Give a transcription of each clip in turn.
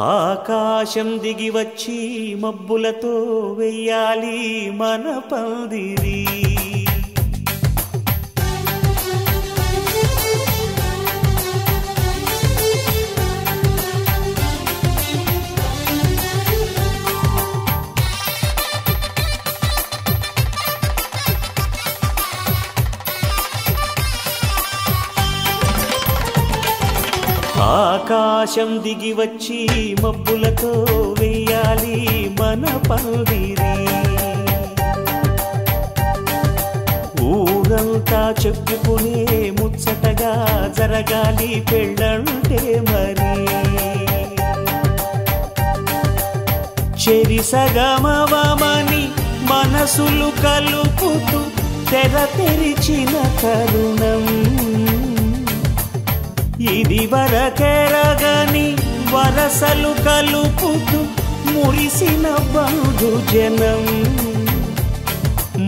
ఆకాశం దిగి వచ్చి మబ్బులతో వెయ్యాలి మన పందిరి. ఆకాశం దిగి వచ్చి మబ్బులతో వెయ్యాలి మన పందిరి. ఊరంతా చెప్పుకునే ముచ్చటగా జరగాలి పెళ్ళంటే మరి. చెరిసగమవమని మనసులు కలుపుతూ తెర తెరిచిన తరుణం ఇది వరకెరగని వరసలు కలుపుతూ మురిసిన బంధుజనం.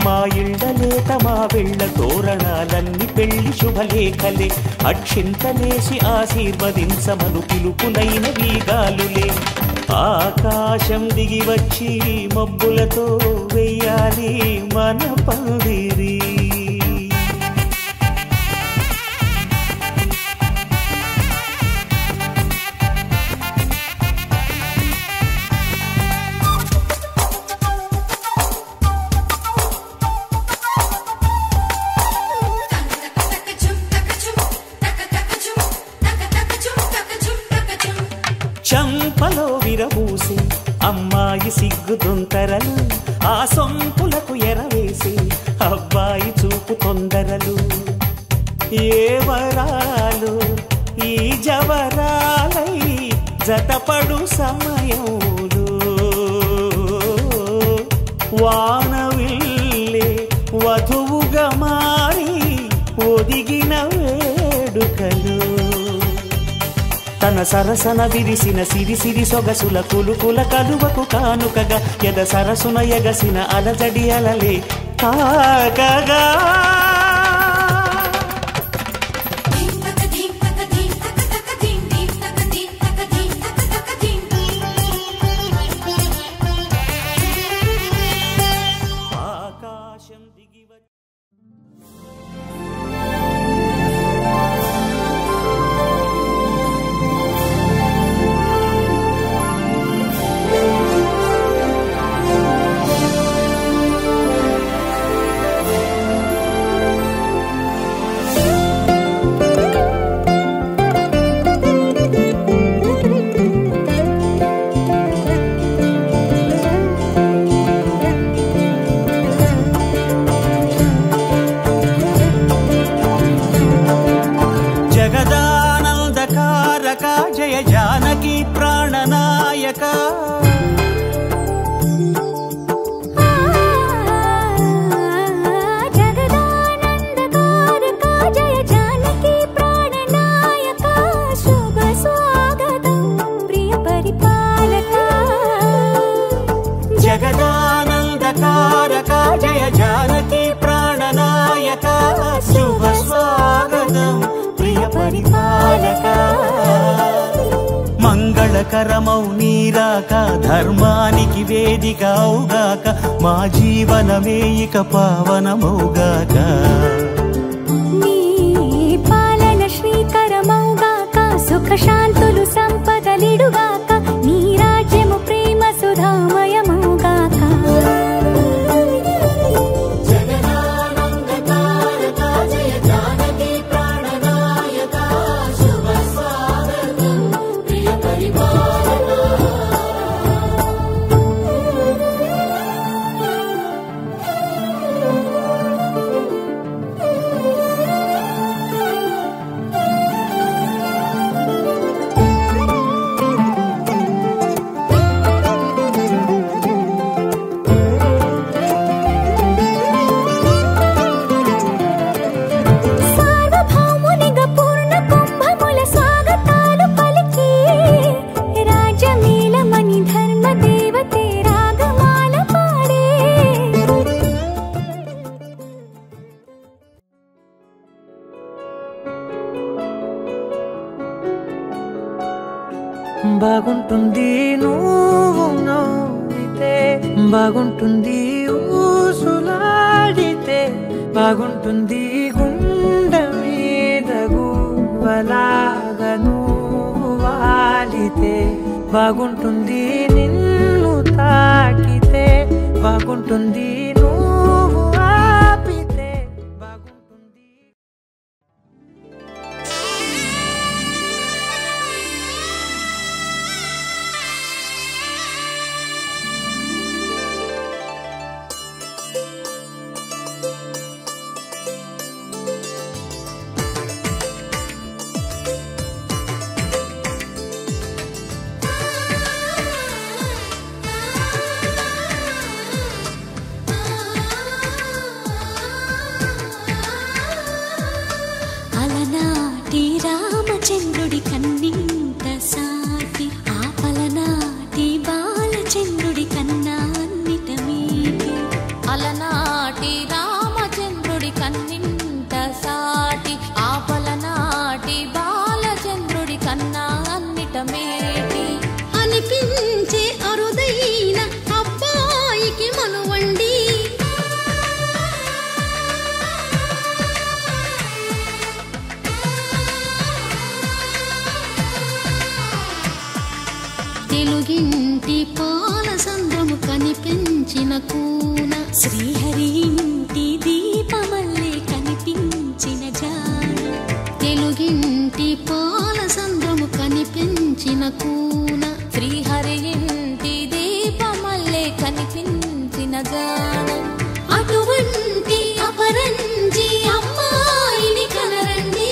మా ఇళ్ళలేత మా వెళ్ళ తోరణాలన్నీ పెళ్లి శుభలేఖలే. అక్షింతలేసి ఆశీర్వదించమను పిలుపులైన వీగాలులే. ఆకాశం దిగి వచ్చి మబ్బులతో వెయ్యాలి మన పందిరి. చంపలో విరబూసి అమ్మాయి సిగ్గుదొంతరలు, ఆ సొంపులకు ఎరవేసి అబ్బాయి చూపు తొందరలు. ఏ వరాలు ఈ జవరాలై జతపడు సమయంలో వానవిల్లే వధువుగా మారి ఒదిగిన వేడుకలు. తన సరసన విరిసిన సిరిసిరి సొగసుల కులుకుల కలువకు కానుకగా ఎద సరసున ఎగసిన అలజడి అలలే తాకగా. ఆకాశం దిగి జగదానందకారక జయ జానకి ప్రాణనాయక. జగదానందకారక జయ జానకి ప్రాణనాయక. శుభ స్వాగతం ప్రియ పరిపాలక. జగదానందకారక జయ జానకి ప్రాణనాయక. శుభ స్వాగతం ప్రియ పరిపాలక. మంగళకరమౌ నీరాక ధర్మానికి వేదిక అవుగాక. మా జీవనమే ఇక పావనమౌగాక. నీ పాలన శ్రీకరమౌగాక. సుఖ శాంతులు సంపదలిడుగాక. నీ రాజ్యము ప్రేమ సుధామయమౌగాక. బాగుంటుంది నువ్వు నవ్వితే బాగుంటుంది ఊసులాడితే బాగుంటుంది గుండె మీద గువ్వలాగా నువ్వు వాలితే బాగుంటుంది నిన్ను తాకితే బాగుంటుంది నువ్వు ఆపితే బాగుంటుంది. అలనాటి రామచంద్రుడి కన్నింత సాటి ఆపలనాటి బాలచంద్రుడి కన్నా అన్నిట మీటి. అలనాటి రామచంద్రుడి కన్నింత సాటి ఆపలనాటి బాలచంద్రుడి కన్నా అన్నిట మేటి అనిపించే అరుదైన అబ్బాయికి మనువండి తెలుగింటి పాలసంద్రము కనిపించిన కూన శ్రీహరి ఇంటి దీపమల్లే కనిపించిన జాన. తెలుగింటి పాలసంద్రము కనిపించిన కూన శ్రీహరి ఇంటి దీపమల్లే కనిపించిన జాన. అటువంటి అపరంజి అమ్మాయిని కనరండి.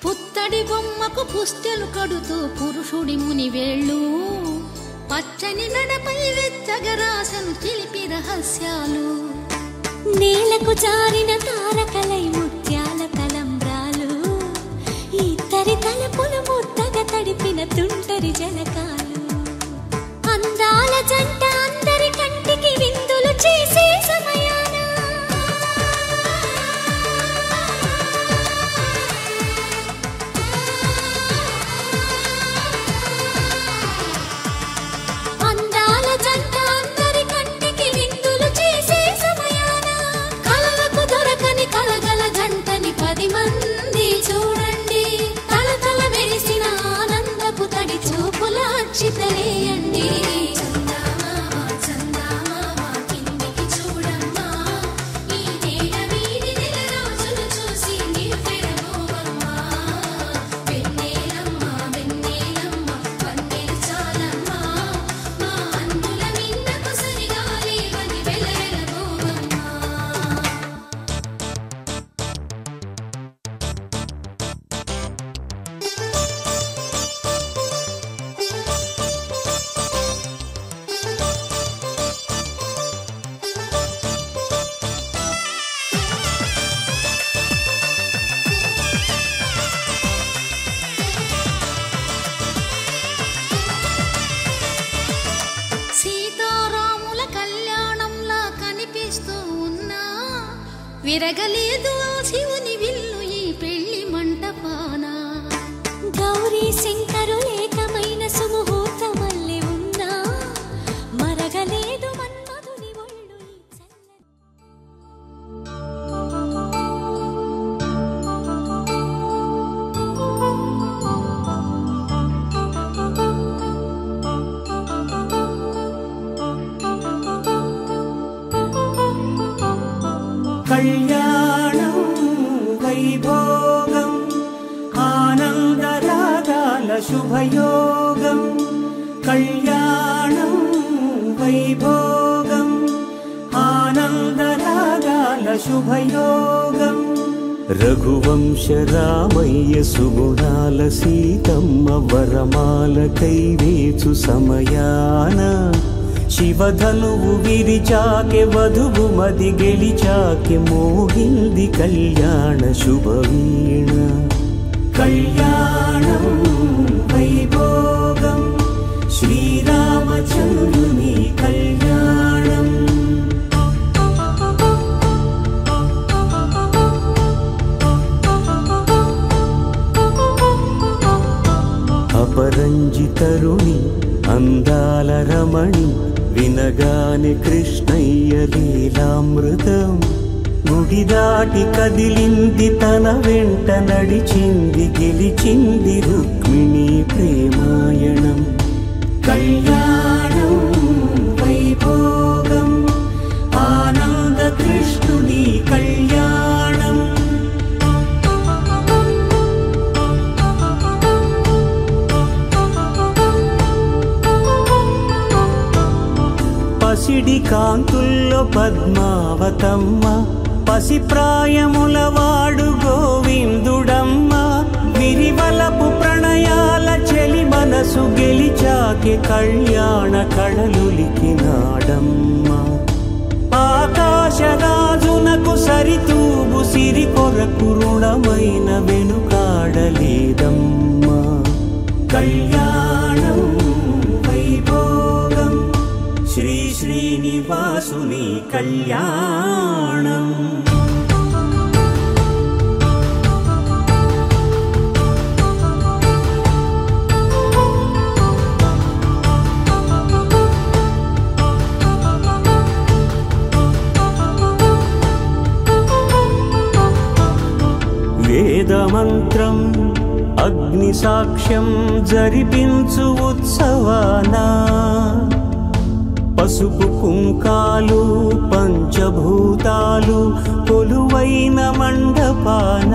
పుత్తడి బొమ్మకు పుస్తెలు కడుతూ పురుషుడి ముని వేళ్ళు పచ్చని నడపై వెచ్చగరాసను చిలిపి రహస్యాలు. నేలకు జారిన తారకలై ముత్యాల తలంబ్రాలు ఇద్దరి తలపులు ముద్దగా తడిపిన తుంటరి జలకాలు. అందాల జంట అందరి కంటికి విందులు చేసే సమయాన అందాల జంట అందరి కంటికి విందులు చేసే సమయాన కలలకు దొరకని కలగల జంటని 10 మంది చూడండి. తలతల మెరిసిన ఆనందపు తడి చూపుల అచ్చితలేయండి. విరగలేదు ఆ శివుని విల్లు ఈ పెళ్లి మంటపాన. గౌరీ శంకరు ఏకమైన సుముహూర్తమల్లి ఉన్నా మరగలేదు మన్మధుని ఒళ్ళు ఈ చల్లని. శుభయోగం కళ్యాణం వైభోగం ఆనందరాగాల శుభయోగం రఘువంశ రామయ్య సుగుణాల సీతమ్మ వరమాల కైవేచు సమయాన శివధనువు విరిచాకె వధువు మది గెలిచాకె మోగింది కళ్యాణ శుభవీణ కళ్యాణం వైభోగం శ్రీరామచంద్రుని కళ్యాణం అపరంజి తరుణి అందాల రమణి వినగానే కృష్ణయ్య లీలామృతం గుడి దాటి కదిలింది తన వెంట నడిచింది గెలిచింది రుక్మిణి ప్రేమాయణం కళ్యాణం వైభోగం ఆనంద కృష్ణుని కళ్యాణం పసిడి కాంతుల్లో పద్మావతమ్మ పసిప్రాయముల వాడు గోవిందుడమ్మ విరివలపు ప్రణయాల చెలి మనసు గెలిచాకే కళ్యాణ కళలులికినాడమ్మ ఆకాశరాజునకు సరితూగు సిరి కొరకు రుణమైన వెనుకాడలేదమ్మా కళ్యాణం వైభోగం శ్రీ శ్రీనివాసుని కళ్యాణం వేదమంత్రం అగ్ని సాక్ష్యం జరిపించు ఉత్సవానా పసుపు కుంకాలు పంచభూతాలు కొలువైన మండపాన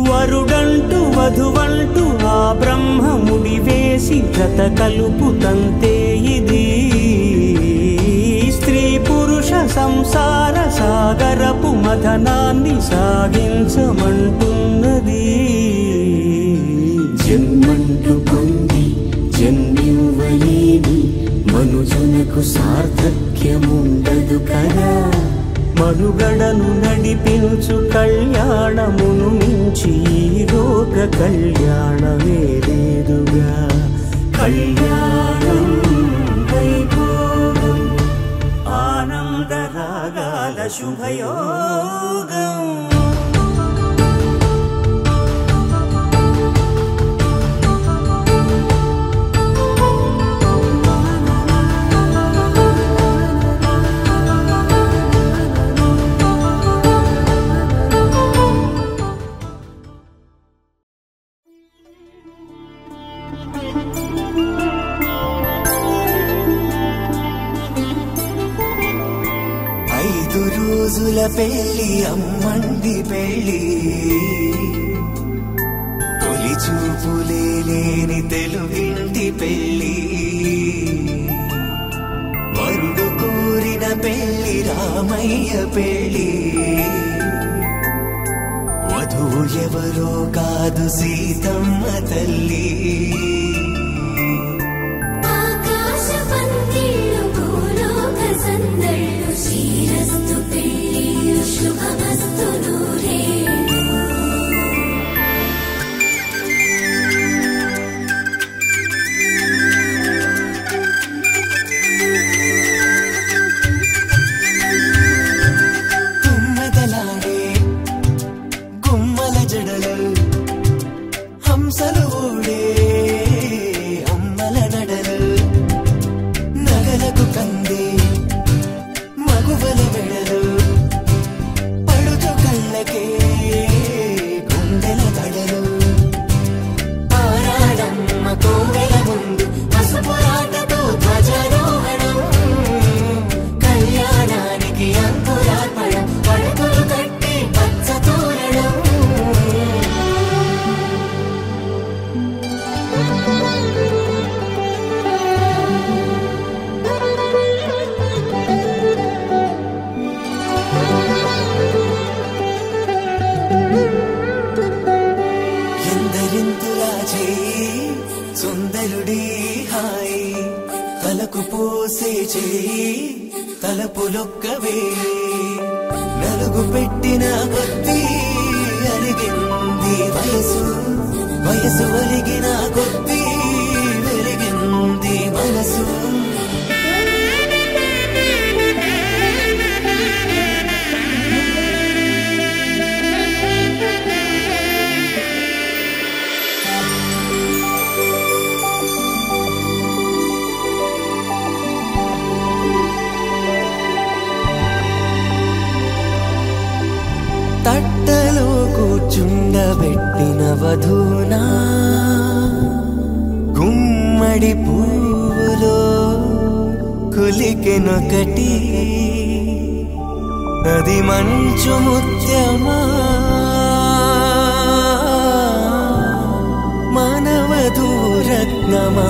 వరుడంటూ వధువంటూ ఆ బ్రహ్మముడి వేసి జత కలుపుతంతే ఇది స్త్రీ పురుష సంసార సాగరపు మథనాన్ని సాగించమంటున్నది జన్మంటూ పొంది జన్మివ్వలేని మనుజునకు సార్థక్యముండదు కదా మనుగడను నడిపించు కళ్యాణమును మించి ఈ లోక కళ్యాణమే లేదుగా కళ్యాణం వైభోగం ఆనందరాగాల శుభయోగం రోజుల పెళ్లి అమ్మండి పెళ్లి తొలి చూపులే లేని తెలుగింటి పెళ్లి వరుడు కోరిన పెళ్లి రామయ్య పెళ్లి వధువు ఎవరో కాదు సీతమ్మ తల్లి హంసలు ఊడే సుందరుడి హాయి తలకు పోసే చేయి తలపులొక్కవే నలుగు పెట్టిన కొద్దీ అలిగింది వయసు వయసు ఒలిగిన కొద్దీ వెలిగింది మనసు తట్టలో కూర్చుండబెట్టిన వధూనా గుమ్మడి పువ్వులో కులికెనొకటి అది మంచు ముత్యమా మానవధూరత్నమా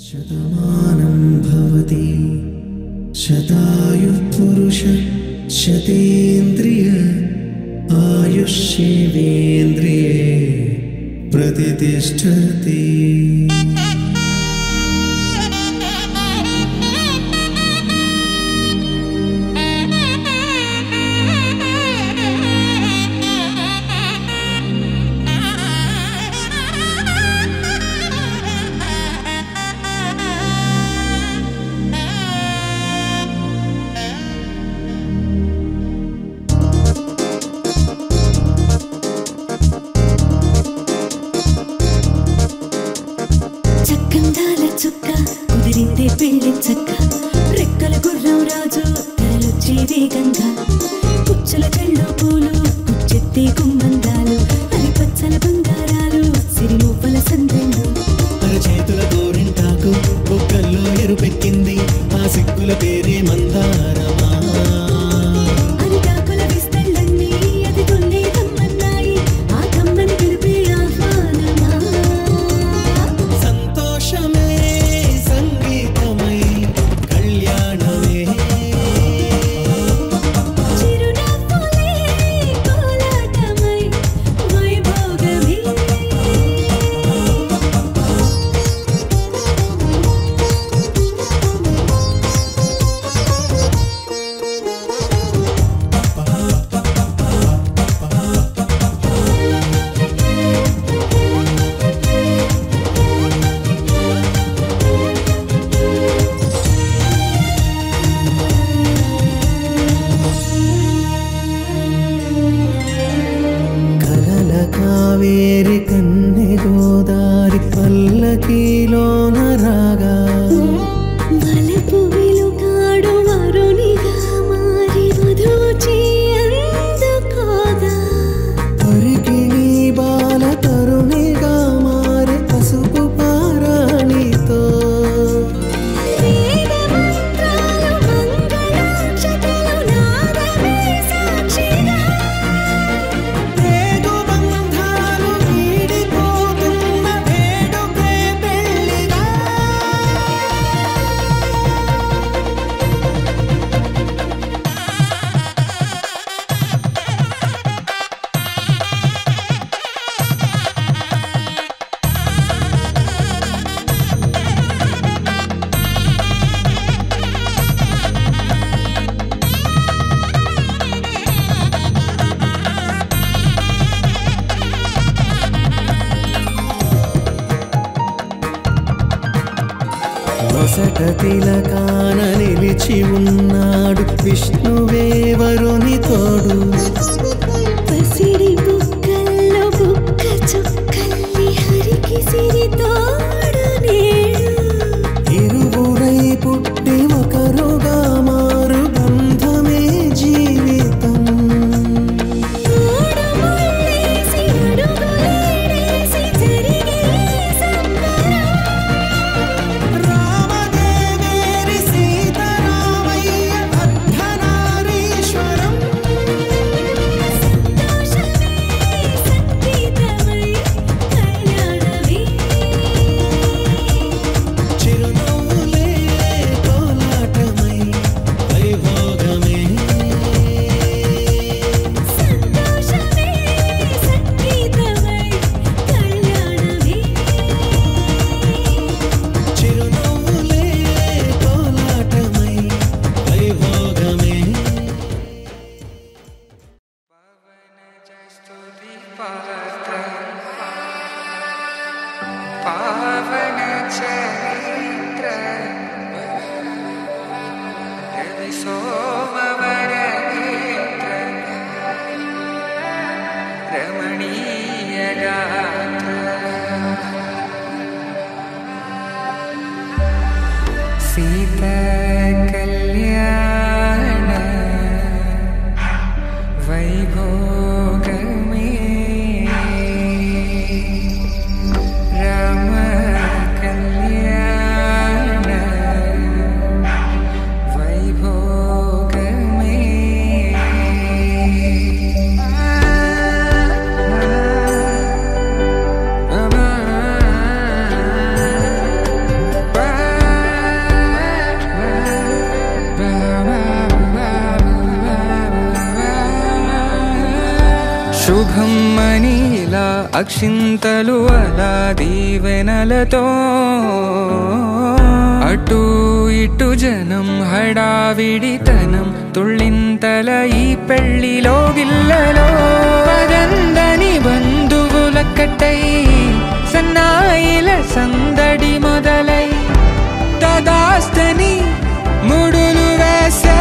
శతమానం భవతి శతాయుః పురుష శతేంద్రియ ఆయుష్యేవేంద్రియే ప్రతిష్ఠతి పెళ్లి చక్క రెక్కల గుర్రం రాజు తరలొచ్చే వేగంగా పుచ్చల కళ్ళు పూలు పుచ్చెత్తి గుమ్మందాలు అరి పచ్చల బంగారాలు సిరిమూపల సందెళ్ళు చేతుల గోరింటాకు బొక్కల్లో ఎరుపెక్కింది ఆ సిగ్గుల పేరే మందారమా అరిటాకుల విస్తళ్ళన్నీ అది తొల్లి కమ్మన్నాయి ఆ కమ్మని పిలిపే ఆహ్వానమా సంతోషమే సంగీతమై కళ్యాణమే చిరునవ్వులే కోలాటమై వైభోగమే బాసట తిలకాన నిలిచి ఉన్నాడు విష్ణువే వరుని తోడు. పసిడి బుక్కల్లో బుక్క చుక్కల్లి హరికి సిరి తోడు నేడు. ఇరువురై పుట్టి ఒకరుగా మారు బంధమే జీవితం. మూడు ముళ్ళేసి అడుగులేసి జరిగే సంబరం. రామదేవేరి సీతారామయ్య అర్ధనారీశ్వరం. సంతోషమే సంగీతమై కళ్యాణమే. చిరునవ్వులే కోలాటమై వైభోగమే. సంతోషమే సంగీతమై కళ్యాణమే. చిరునవ్వులే కోలాటమై వైభోగమే. పావన చరిత్ర రవి సోమవర నేత్ర రమణీయ గాత్ర సీత కళ్యాణ వైభోగమే రామ కళ్యాణ వైభోగమే. శుభం మనీలా అక్షింతలు అలా దీవెనలతో అటు ఇటు జనం హడావిడితనం తుళ్ళింతల ఈ పెళ్లిలో గిల్లలో పదందని బంధువుల కట్టై సన్నాయిల సందడి మొదలై తదాస్తని ముడులు వేసే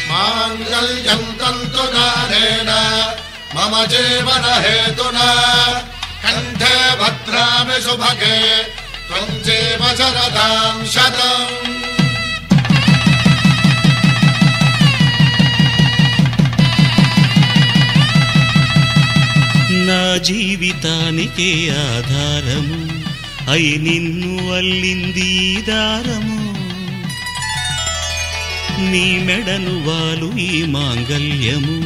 మాంగళ్యం తంతునానేన మమ జీవన హేతునా కంఠే భద్రామి శుభగే త్వం జీవ శరదాం శతం. నా జీవితానికే ఆధారము అయి నిన్ను అల్లింది ఈ దారము. నీ మెడను వాలు ఈ మాంగళ్యము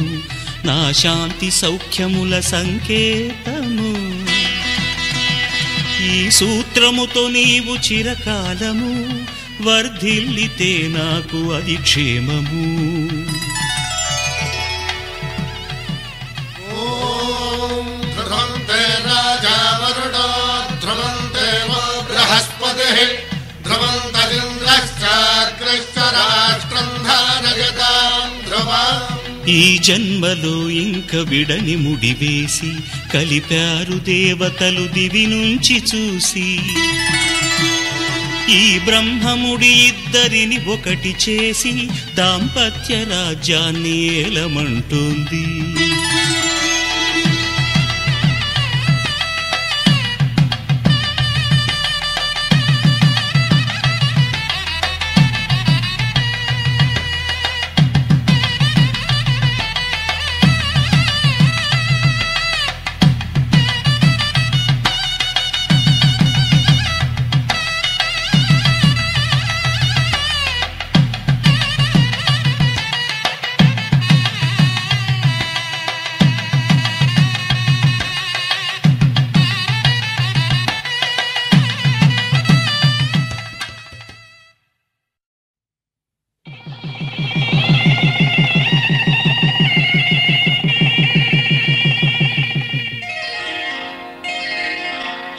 నా శాంతి సౌఖ్యముల సంకేతము. ఈ సూత్రముతో నీవు చిరకాలము వర్ధిల్లితే నాకు అది క్షేమము. ఓం ధ్రువంతే రాజా వరుణో ధ్రువంతే బృహస్పతిః ధ్రువంతరింద్రశ్చాగ్రశ్చ రాష్ట్రం ధారయతాం ధ్రువం. ఈ జన్మలో ఇంక విడని ముడివేసి కలిపారు దేవతలు దివి నుంచి చూసి. ఈ బ్రహ్మముడి ఇద్దరిని ఒకటి చేసి దాంపత్య రాజ్యాన్ని ఏలమంటుంది.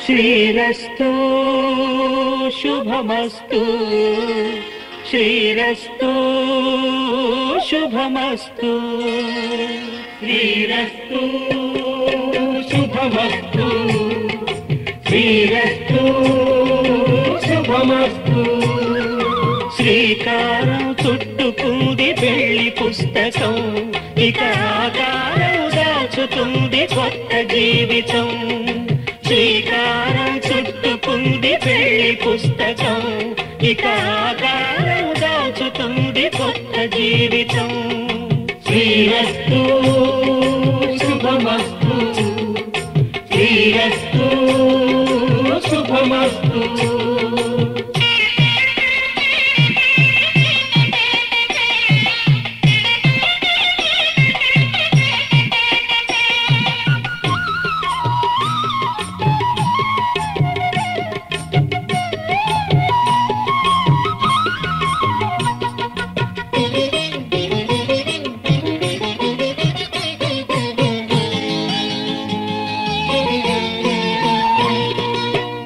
శ్రీరస్తో శుభమస్తు శ్రీరస్తు శుభమస్తు శ్రీరస్తు శుభమస్తు శ్రీరస్తు శుభమస్తు శ్రీకారం చుట్టుకుంది పెళ్లి పుస్తకం ఇక ఆకారం దాచుతుంది కొత్త జీవితం శ్రీకారం చుట్టుకుంది పెళ్లి పుస్తకం ఇక ఆకారం దాచుతుంది కొత్త జీవితం శ్రీరస్తు శుభమస్తు శ్రీరస్తు శుభమస్తు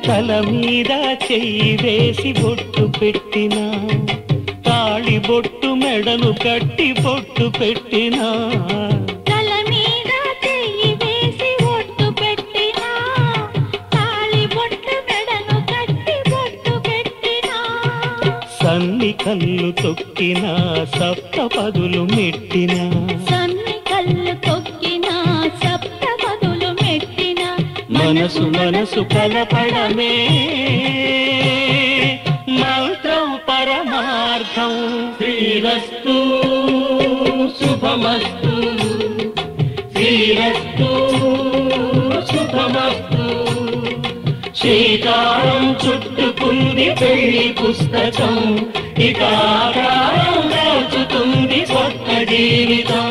తల మీద చెయ్యి వేసి బొట్టు పెట్టినా తాళి బొట్టు మెడను కట్టి బొట్టు పెట్టినా తల మీద చెయ్యి వేసి బొట్టు పెట్టినా తాళి బొట్టు మెడను కట్టి బొట్టు పెట్టినా సన్ని కళ్ళు తొక్కినా సప్త పదులు మెట్టినా సన్ని కళ్ళు తొక్కినా సప్త పదులు మెట్టినా మనసు మనసు కలపడమే మంత్రం పరమార్థం శ్రీరస్తు శుభమస్తు శ్రీరస్తు శుభమస్తు శ్రీకారం చుట్టుకుంది పెళ్లి పుస్తకం ఇక ఆకారం దాచుతుంది కొత్త జీవితం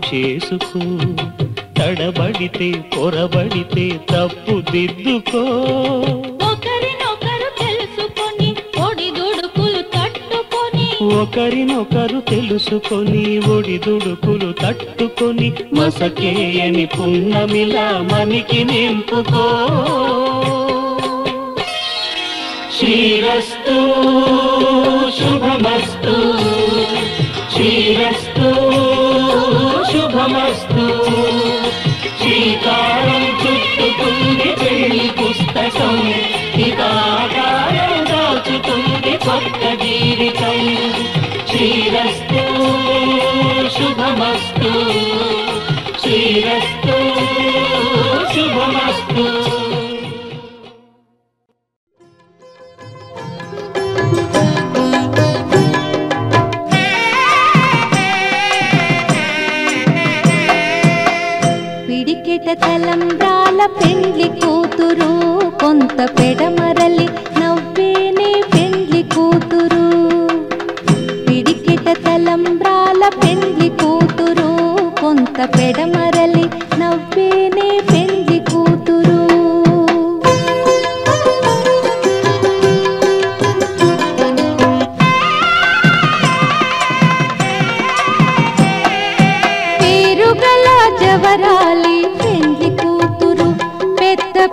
చేసుకో తడబడితే పొరబడితే తప్పు దిద్దుకో ఒకరినొకరు తెలుసుకొని ఒడిదుడుకులు తట్టుకొని ఒకరినొకరు తెలుసుకొని ఒడిదుడుకులు తట్టుకొని మసకేయని పున్నమిలా మనికి నింపుకో శ్రీరస్తు శుభమస్తు శ్రీరస్తు శుభమస్తు శ్రీకారం చుట్టుకుంది పెళ్లి పుస్తకం ఇక ఆకారం దాచుతుంది కొత్త జీవితం శ్రీరస్తు శుభమస్తు శ్రీరస్తు శుభమస్తు తలంబ్రాల పెండ్లి కూతురు కొంత పెడమరలి నవ్వేనే పెండ్లి కూతురు పిడికిట తలంబ్రాల పెండ్లి కూతురు కొంత పెడమరలి నవ్వేనే పెండ్లి కూతురు పేరుగల జవరాలి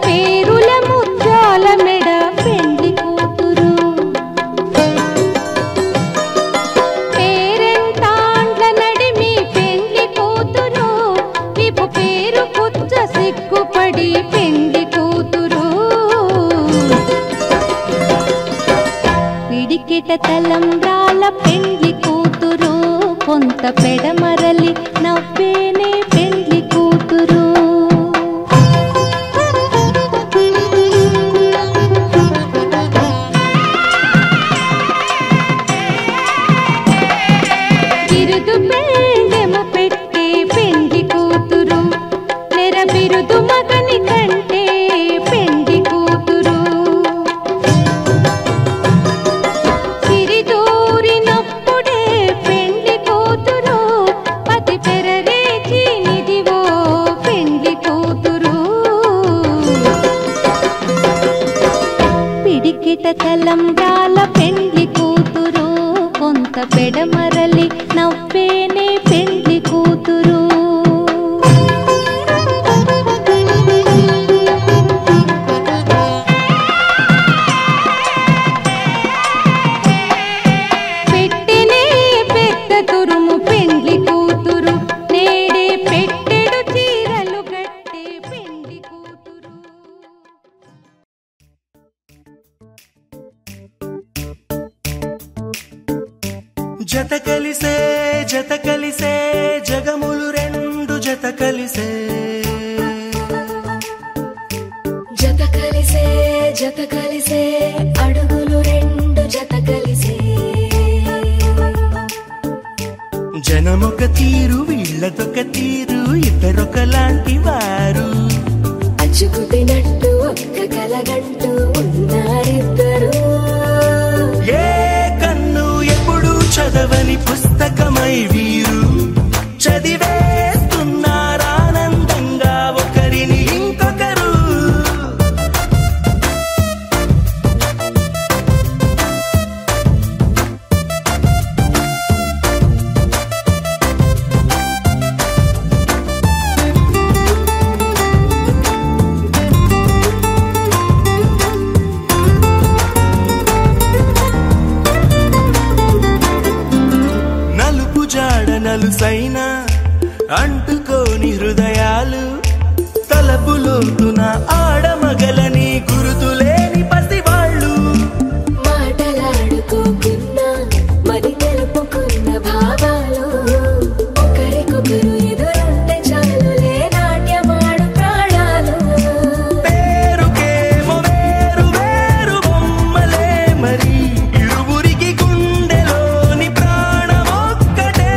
పేరుల ముత్యాల మెడ పెండ్లి కూతురు పేరెంతాండ్ల నడిమి పెండ్లి కూతురు విపు పేరు పుచ్చ సిగ్గుపడి పెండ్లి కూతురు పిడికిట తలంబ్రాల పెండ్లి కూతురు కొంత పెడమరలి నవ్వేనే పెండ్లి కూతురు కలిసే జత కలిసే జత కలిసే అడుగులు రెండు జత కలిసే జనమొక తీరు వీళ్ళదొక తీరు ఇద్దరొకలాంటి వారు అచ్చుకుతినట్టు ఒక్క కలగంటూ ఉన్నారిద్దరు ఏ కన్ను ఎప్పుడు చదవని పుస్తకమై వీరు చదివేస్తున్నారానందంగా ఒకరిని ఇంకొకరు నలుసైన అంటుకోని హృదయాలు తలపులోతున ఆడమగలని గురుతులేని పసివాళ్ళు మాటలాడుకోకున్నా మరి తెలుపుకున్న భావాలు ఒకరికొకరు ఎదురుంటే చాలులే నాట్యమాడు ప్రాణాలు పేరుకేమో వేరు వేరు బొమ్మలే మరి ఇరువురికి గుండెలోని ప్రాణమొక్కటే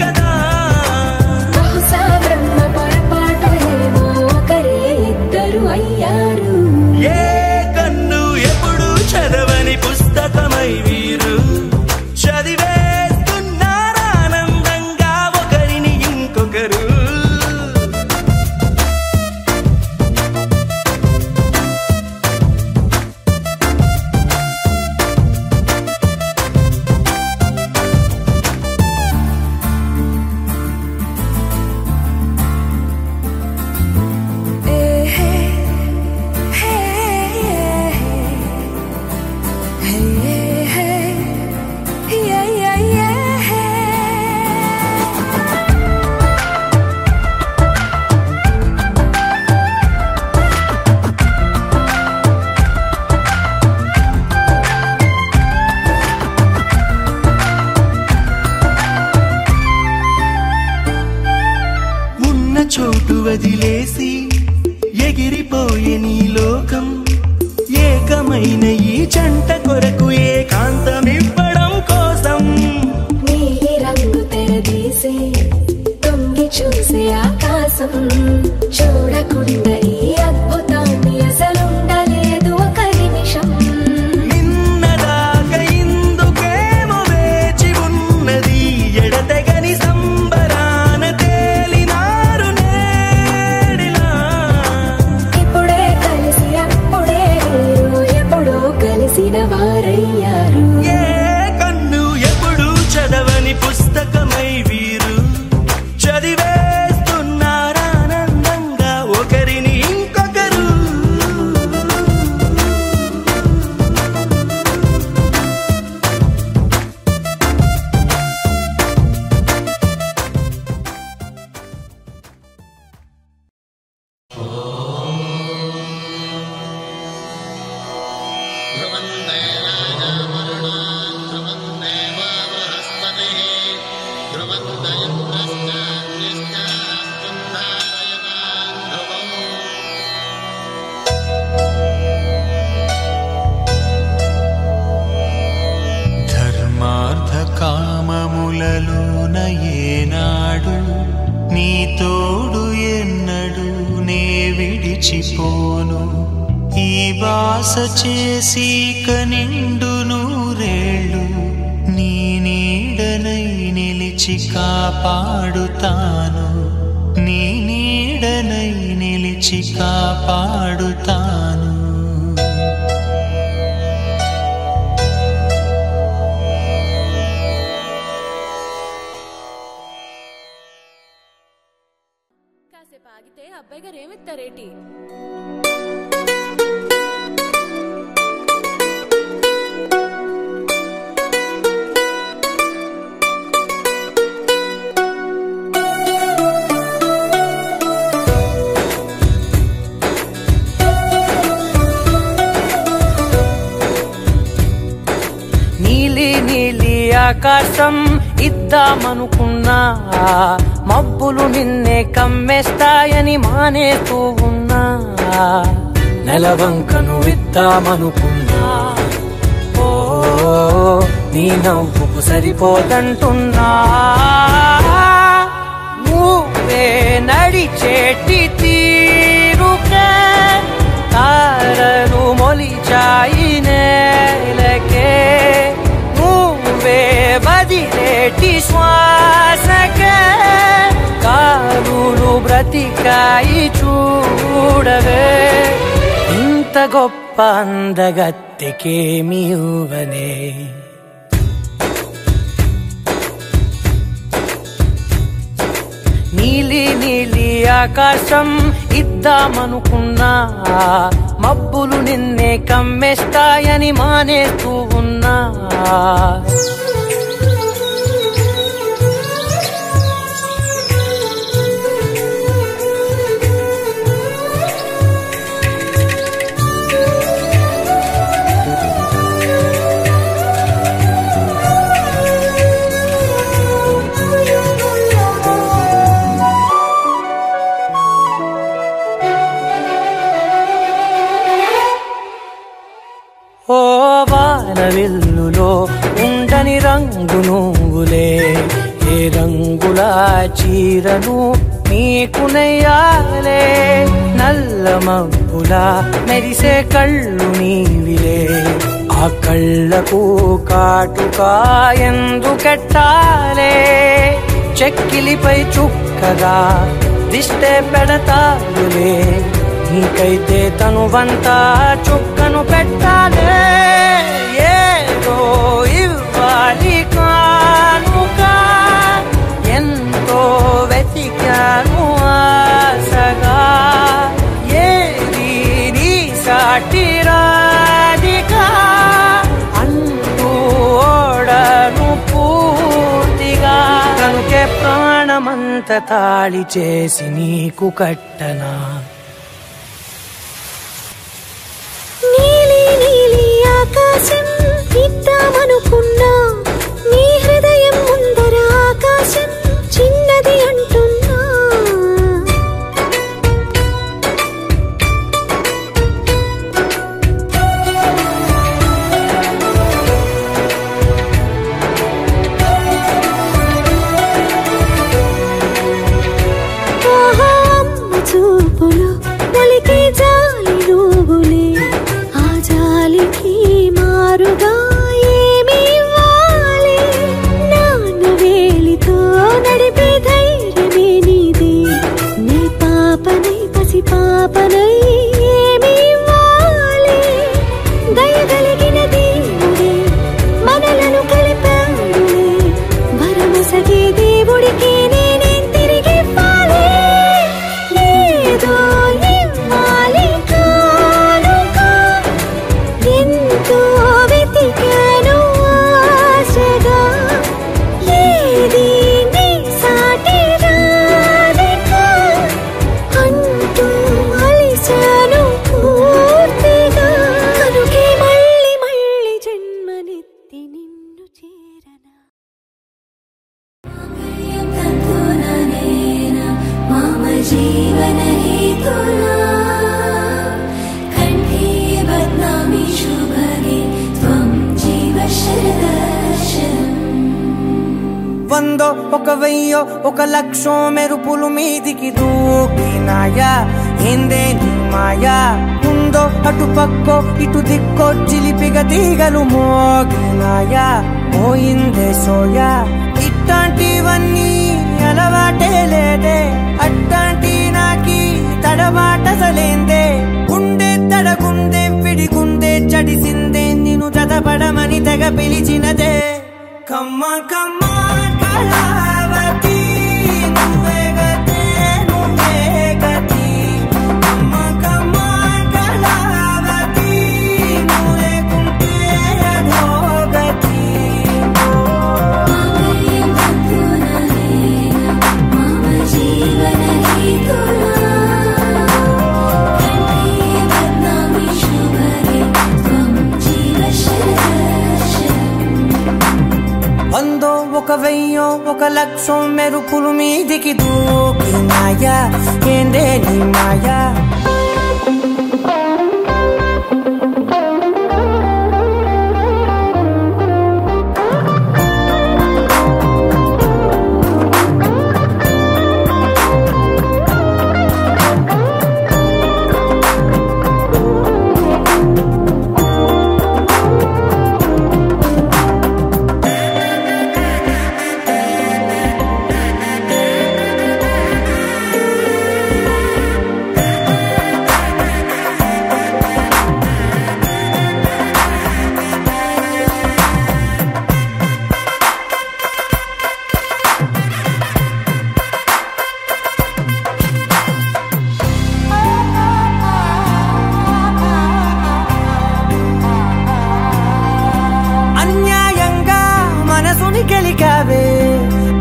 కదా బహుశా బ్రహ్మ పొరపాటు ఏమో ఒకరే ఇద్దరు అయ్యారు ఏ కన్ను ఎప్పుడు చదవని పుస్తకమై వీరు చదివేస్తున్నారానందంగా ఒకరిని ఇంకొకరు ఉన్న చోటు వదిలేసి ఎగిరిపోయే నీ లోకం ఏకమైన ఈ జంట కొరకు ఏకాంతమివ్వడం కోసం నీలి రంగు తెరదీసే తొంగి చూసే ఆకాశం చూడకుండా ఈ అద్భుతాన్ని అసలుండలేదు ఒక నిమిషం నిన్నదాకా ఇందుకేమో వేచి ఉన్నది ఎడతెగని సంబరాన తేలినారు నేడిలా ఇప్పుడే కలిసి అప్పుడే వీరు ఎప్పుడో కలిసిన వారయ్యారు ఏ కన్ను ఎప్పుడు చదవని పుస్తకమై వీరు చదివేస్తున్నారానందంగా ఒకరిని ఇంకొకరు ధ్రువందే రాజావరుణో ధ్రువందే బృహస్పతిః ధ్రువందయంత్రశ్చాన్యశ్చాస్తం ధారయతాన్ ధ్రువం ధర్మార్థ కామములలోన ఏనాడు నీ తోడు ఎన్నడు నే విడిచిపోను ఈ బాస చేసి కనిండు నూరేళ్ళు నీ నీడనై నిలిచి కాపాడుతాను నీ నీడనై నిలిచి కాపాడుతాను కాసేపు ఆగితే అబ్బాయి గారు ఏమిస్తారేటి నీలి నీలి ఆకాశం ఇద్దామనుకున్నా మబ్బులు నిన్నే కమ్మేస్తాయని మానేస్తూ ఉన్నా నెలవంకను ఇద్దామనుకున్నా ఓ నీ నవ్వుకు సరిపోదంటున్నా నువ్వే నడిచేటి తీరుకే తారలు మొలిచాయి నేలకే నువ్వే బదిలేటి శ్వాసకే కారులు బ్రతికాయి చూడవే ఇంత గొప్ప అందగత్తెకేమి ఇవ్వనే నీలి నీలి ఆకాశం ఇద్దామనుకున్నా మబ్బులు నిన్నే కమ్మేస్తాయని మానేస్తూ ఉన్నా ఓ వానవిల్లులో ఉండని రంగు నువ్వులే ఏ రంగుల చీరను నీకు నెయ్యాలే నల్ల మబ్బులా మెరిసే కళ్ళు నీవిలే ఆ కళ్ళకు కాటుకా ఎందుకెట్టాలే చెక్కిలిపై చుక్కగా దిష్టే పెడతావులే నీకైతే తనువంతా చుక్కను పెట్టాలే ఏదో ఇవ్వాలి కానుక ఎంతో వెతికాను ఆశగా ఏది నీ సాటి రాధికా అంటూ ఓడను పూర్తిగా కనుకే ప్రాణమంత తాళి చేసి నీకు కట్టనా ఆకాశం ఇద్దామనుకున్నా నీ హృదయం ముందర ఆకాశం చిన్నది అంటున్నా అమ్మ చూపులు ఒలికి జాలి నువ్వులే ఆ జాలికి మారుగా ఏమి ఇవ్వాలి నాన్న వేలితో నడిపే ధైర్యమే నీదే నీ పాపనై పసి పాపనై ఏమి ఇవ్వాలి దయగలిగిన దేవుడే మనలను కలిపాడులే వరమసగే దేవుడికి నేనేం తిరిగి ఇవ్వాలి ఏదో ఇవ్వాలి కానుక ఎంతో వెతికాను ఆశగా ఏది నీ సాటి రాధిక అంటూ అలిశాను పూర్తిగా కనుకే మళ్ళీ మళ్ళీ జన్మనెత్తి నిన్ను చేరనా మమ జీవన హేతునా కంఠే బద్నామి శుభగే త్వం జీవ శరదర్శనం వందో ఒక వెయ్యో ఒక లక్షో మెరుపులు మీదికి దూకినాయా ఏందే నీ మాయా ఉందో అటు పక్కో ఇటు దిక్కో చిలిపిగ తీగలు మోగినాయా పోయిందే సోయా ఇట్లాంటివన్నీ అలవాటే లేదే అట్లాంటి నాకి తడబాటసలేందే గుండె తడగుందే విడిగుందే చడిసిందే నిన్ను చదపడమని తెగ పిలిచినదే కమ్మ కమ్మ కళావతి నువ్వే గతే నువ్వే గతి కమ్మ కమ్మ కళావతి నువ్వు లేకుంటే అధోగతి మమ జీవన హేతునా కంఠే బద్నామి శుభగే త్వం జీవ శరదర్శనం వందో లక్షం మెరుపులు మీదికి దూకినాయా ఏందే నీ మాయా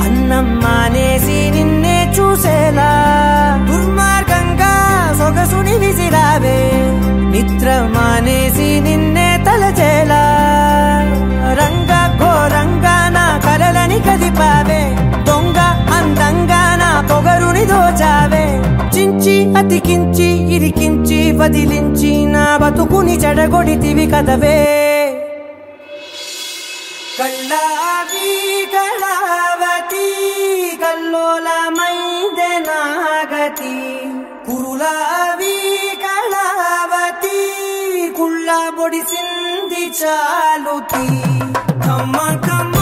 అన్నం మానేసి నిన్నే చూసేలా దుర్మార్గంగా సొగసుని విసిరావే నిద్ర మానేసి నిన్నే తలచేలా రంగా ఘోరంగా నా కలలని కదిపావే దొంగ అందంగా నా పొగరుని దోచావే చించి అతికించి ఇరికించి వదిలించి నా బతుకుని చెడగొడితివి కదవే కళ్ళావి కళావతి కల్లోలమైందే నాగతి కురులావి కళావతి కుళ్ళ బొడిసింది చాలుతి కమ్మ కమ్మ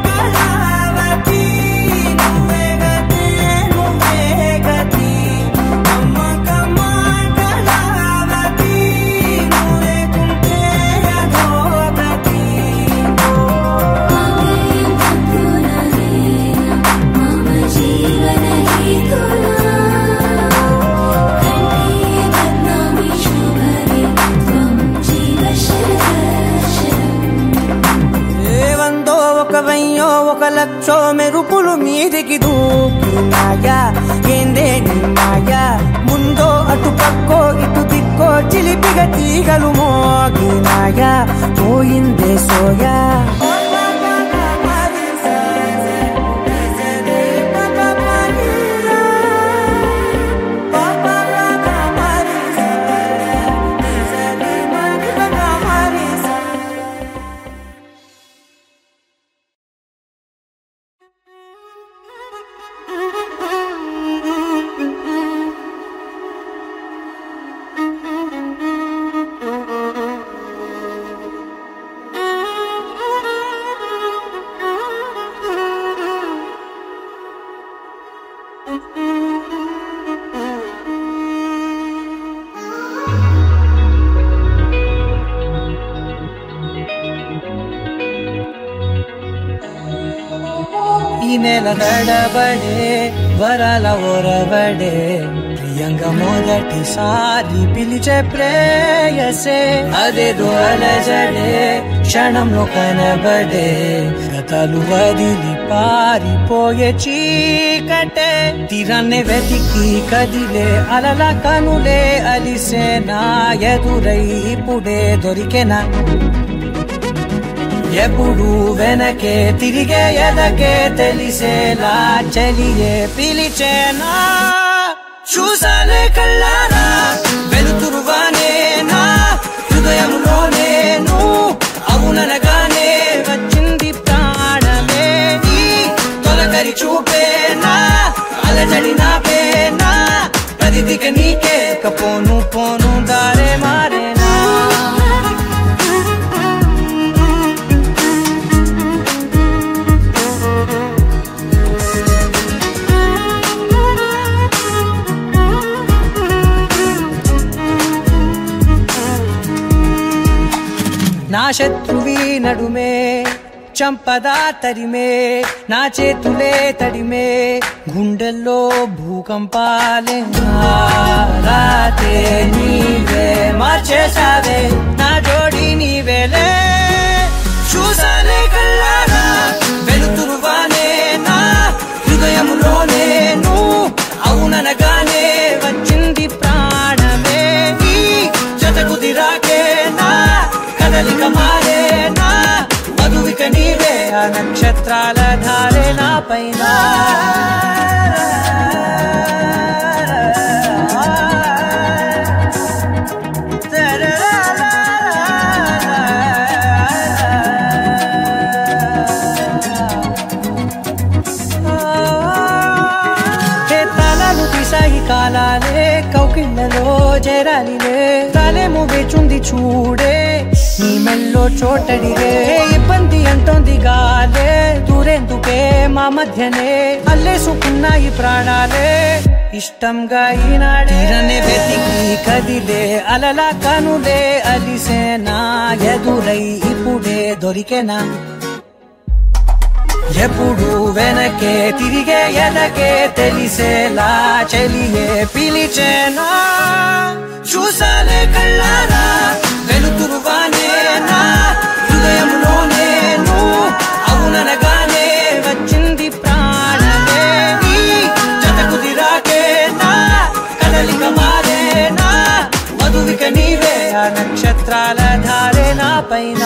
కళావతి నువ్వే గతి నువ్వే గతి కమ్మ కమ్మ కళావతి నువ్వే కుంటే అధోగతి ఒక లక్షో మెరుపులు మీదికి దూకినాయా ఏందే నీ మాయా ముందో అటు పక్కో ఇటు దిక్కో చిలిపిగ తీగలు మోగినాయా పోయిందే సోయా ఈ నెల నడబడే వరాల ఒరబడే ప్రియంగా మొదటిసారి పిలిచే ప్రేయసే అదేదో అలజడే క్షణంలో కనబడే గతాలు వదిలి పారిపోయే చీకటే తీరాన్ని వెతికి కదిలే అలల కనులే అలిసే నా ఎదురై ఇప్పుడే దొరికెనా ఎప్పుడు వెనకే తిరిగే ఎదకే తెలిసేలా చలియే పిలిచేనా చూసాలే కళ్ళారా వెలుతురువానే నా హృదయంలోనే అవుననగానే వచ్చింది ప్రాణమే నీ తొలకరి చూపేనా అలజడి నాపేనా ప్రతిదిక నీకే పోను పోను దారే మారేనా నా శత్రువి నడుమే చంపదా తరిమే నా చేతులే తడిమే గుండెల్లో భూకంపాలే రాతే నీవే మార్చేసావే నా జోడి నీవేలే చూసాలే కళ్ళారా వెలుతురువానే నా హృదయంలోనే అవుననగానే వచ్చింది ప్రాణమే నీ జత కుదిరాకే నా కదలిక మారేనా మధువిక నీవే ఆ నక్షత్రాల ధారేనా పైన కాలాలే కౌకిళ్ళలో చేరాలిలే తాలేమో వేచుంది చూడే నీ మెల్లో చోటడిగే ఇబ్బంది అంటోంది గాలే దూరేందుకే మా మధ్యనే అల్లేసుకున్నాయి ప్రాణాలే ఇష్టంగా ఈనాడే వెతికి కదిలే అలలా కనులే అలిసేనా ఎదురై ఇప్పుడే దొరికేనా ఎప్పుడు వెనకే తిరిగే ఎదకే తెలిసేలా చెలియే పిలిచేనా చూసాలే కళ్ళారా వెలుతురువానే నా హృదయంలోనే నువ్వు అవుననగానే వచ్చింది ప్రాణమే నీ జత కుదిరాకే నా కదలిక మారేనా మధువిక నీవే ఆ నక్షత్రాల ధారే నా పైన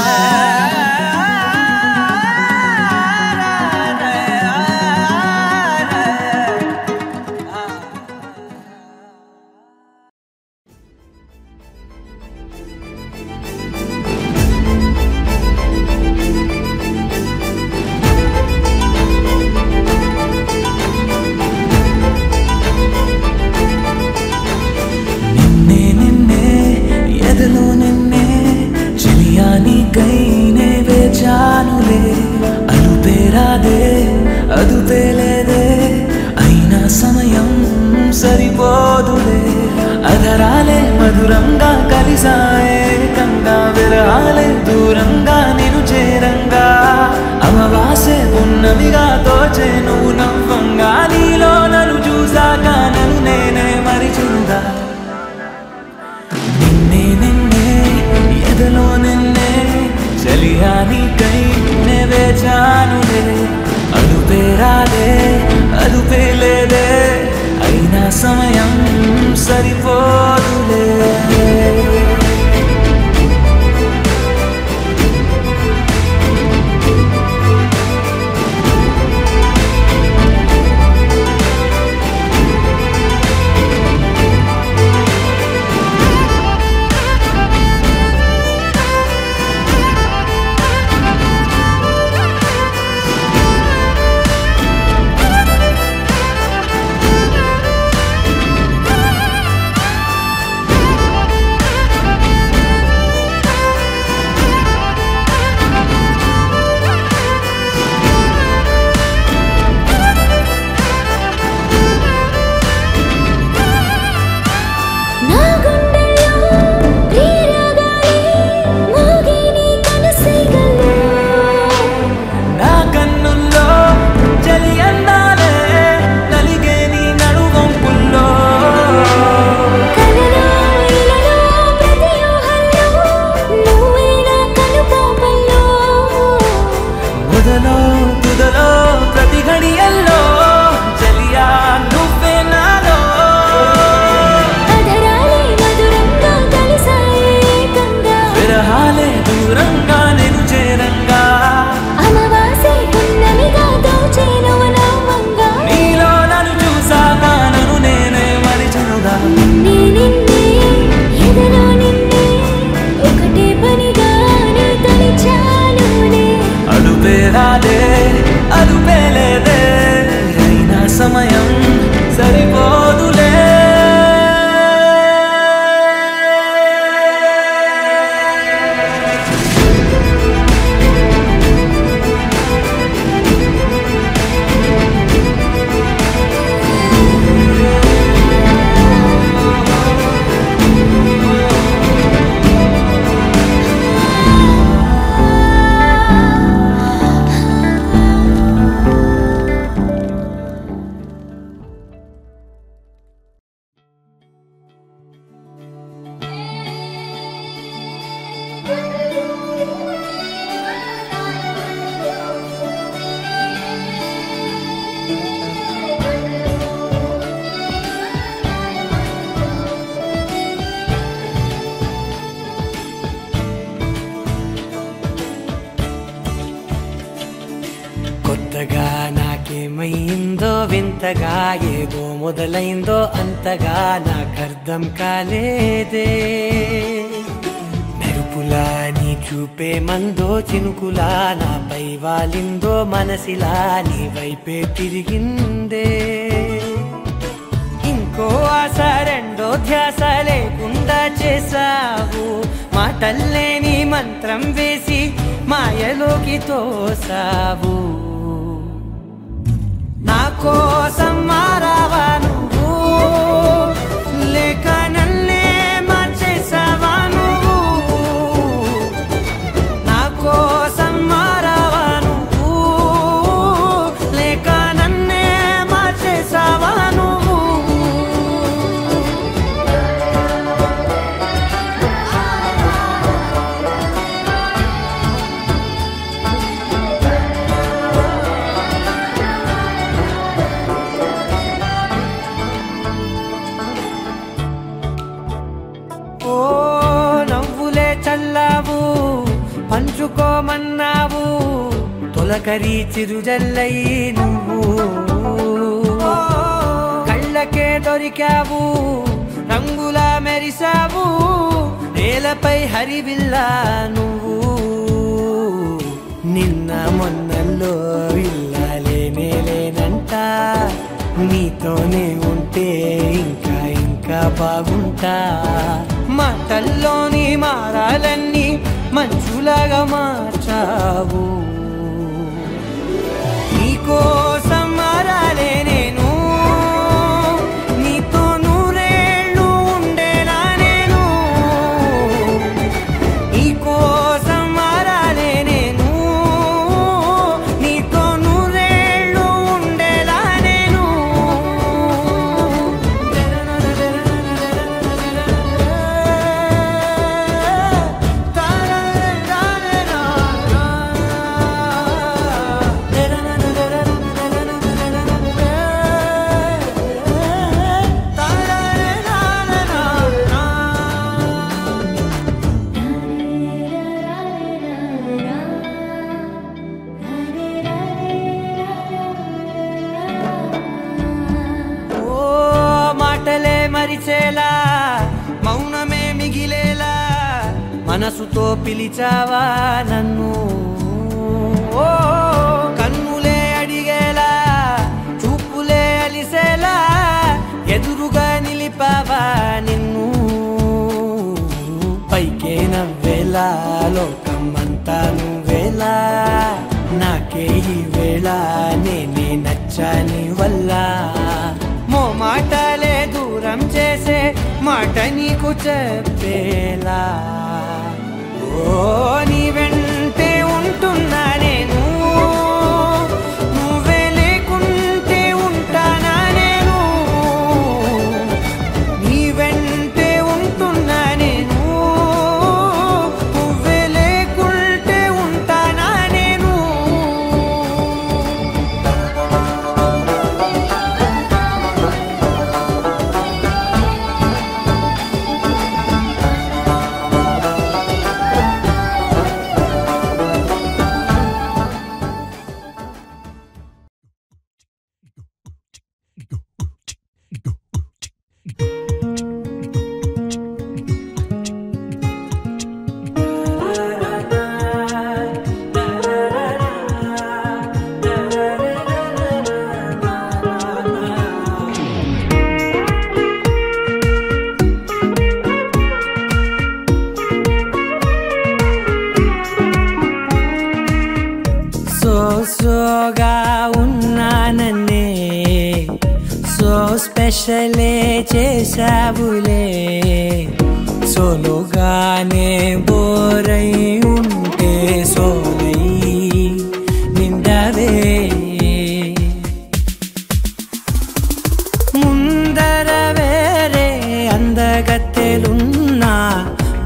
అదుపేలేదే అయినా సమయం సరిపోదులే అధరాలే మధురంగా కలిసాయే కంగా విరహాలే దూరంగా నేను చేరంగా అమవాసే ఉన్నవిగా తోచే నువ్వు నవ్వంగా నీలో నన్ను చూసాక నన్ను నేనే మరిచుగా నిన్నే నిన్నే ఎదలో నిన్నే చలియా నీకై నే వేచానులే అదుపేరాదే అదుపేలేదే అయినా సమయం సరిపోదులే సమయం సరిపోదులే వింతగా ఏదో మొదలైందో అంతగా నాకర్థం కాలేదే మెరుపులా నీ చూపే మందో చినుకులా నాపై వాలిందో మనసిలా నీ వైపే తిరిగిందే ఇంకో ఆశ రెండో ధ్యాస లేకుండా చేసావు మాటల్లే నీ మంత్రం వేసి మాయలోకి తోసావు నా కోసం మారావా నువ్వు లేక నన్నే మార్చేసావా నువ్వు నా కోసం మారావా నువ్వు లేక నన్నే మార్చేసావా నువ్వు చల్లావు పంచుకోమన్నావు తొలకరి చిరుజల్లై నువ్వు కళ్ళకే దొరికావు రంగులా మెరిసావు నేలపై హరివిల్లా నువ్వు నిన్న మొన్నల్లో ఇల్లాలేనేలేనంట నీతోనే ఉంటే ఇంకా ఇంకా బాగుంటా మాటల్లోని మారాలన్నీ మంచులాగా మార్చావు నీకోసం మారాలే నేను నీతో నూరేళ్ళు ఉండేలా నేను నీకోసం మారాలే నేను నీతో నూరేళ్ళు ఉండేలా నేను మరిచేలా మౌనమే మిగిలేలా మనసుతో పిలిచావా నన్ను ఓ కన్నులే అడిగేలా చూపులే అలిసేలా ఎదురుగా నిలిపావా నిన్ను పైకే నవ్వేలా లోకమంతా నువ్వేలా నాకే ఈ వేళ నేనే నచ్చాని వల్ల మో మాటలే దూరం చేసే మాట నీకు చెప్పేలా ఓ నీ వెంటే ఉంటున్నా నేను నువ్వే లేకుంటే ఉంటానా నేను నీ వెంటే ఉంటున్నా నేను నువ్వే లేకుంటే ఉంటానా నేను సోగా ఉన్నానన్నే సో స్పెషలే చేసావులే సోలోగానే బోరై ఉంటే సోలై నిండవే ముందర వేరే అందగత్తెలున్నా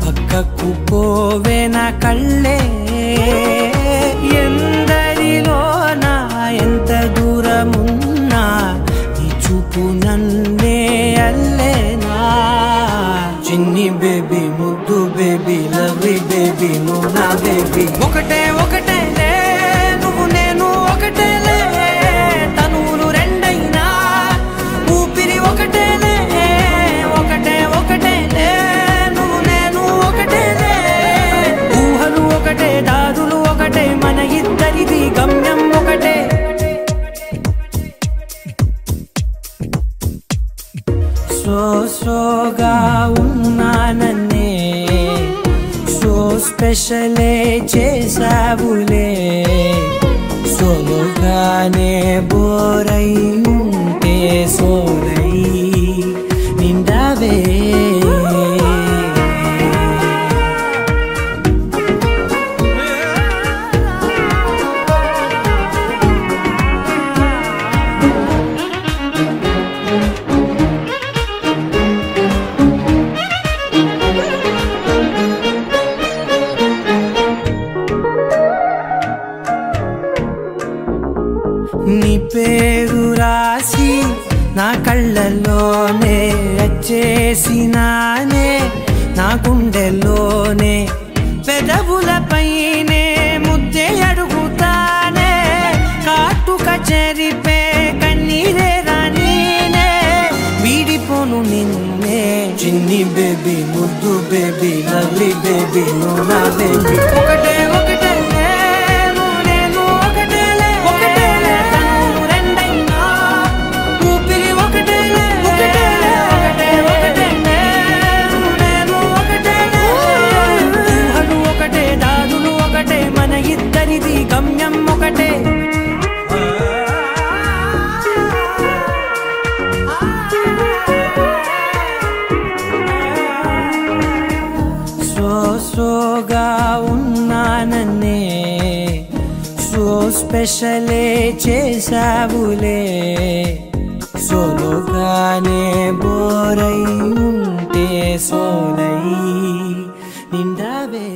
పక్కకు పోవే నా కళ్ళే ఎందరిలోనా ఎంత దూరమున్నా నీ చూపు నన్నే అల్లేనా చిన్ని బేబీ ముద్దు బేబీ లవ్లీ బేబీ నువ్వు నా బేబీ ఒకటే ఒకటేలే నువ్వు నేను ఒకటేలే తనువులు రెండైనా సోగా ఉన్నానన్నే సో స్పెషలే చేసావులే సోలోగానే బోరై ఉంటే సోలై నిండావే నీ పేరు రాసి నా కళ్ళల్లోనే వచ్చేసినానే నా గుండెల్లోనే పెదవులపైనే ముద్దే అడుగుతానే కాటుక చెరిపే కన్నీరే రానీనే వీడిపోను నిన్నే చిన్ని బేబీ ముద్దు బేబీ లవ్లీ బేబీ నువ్వు నా బేబీ ఒకటే ఒకటే గమ్యం ఒకటే సోగా ఉన్నానన్నే సో స్పెషలే చేసావులే సోలోగానే బోరై ఉంటే సోలై నిండావే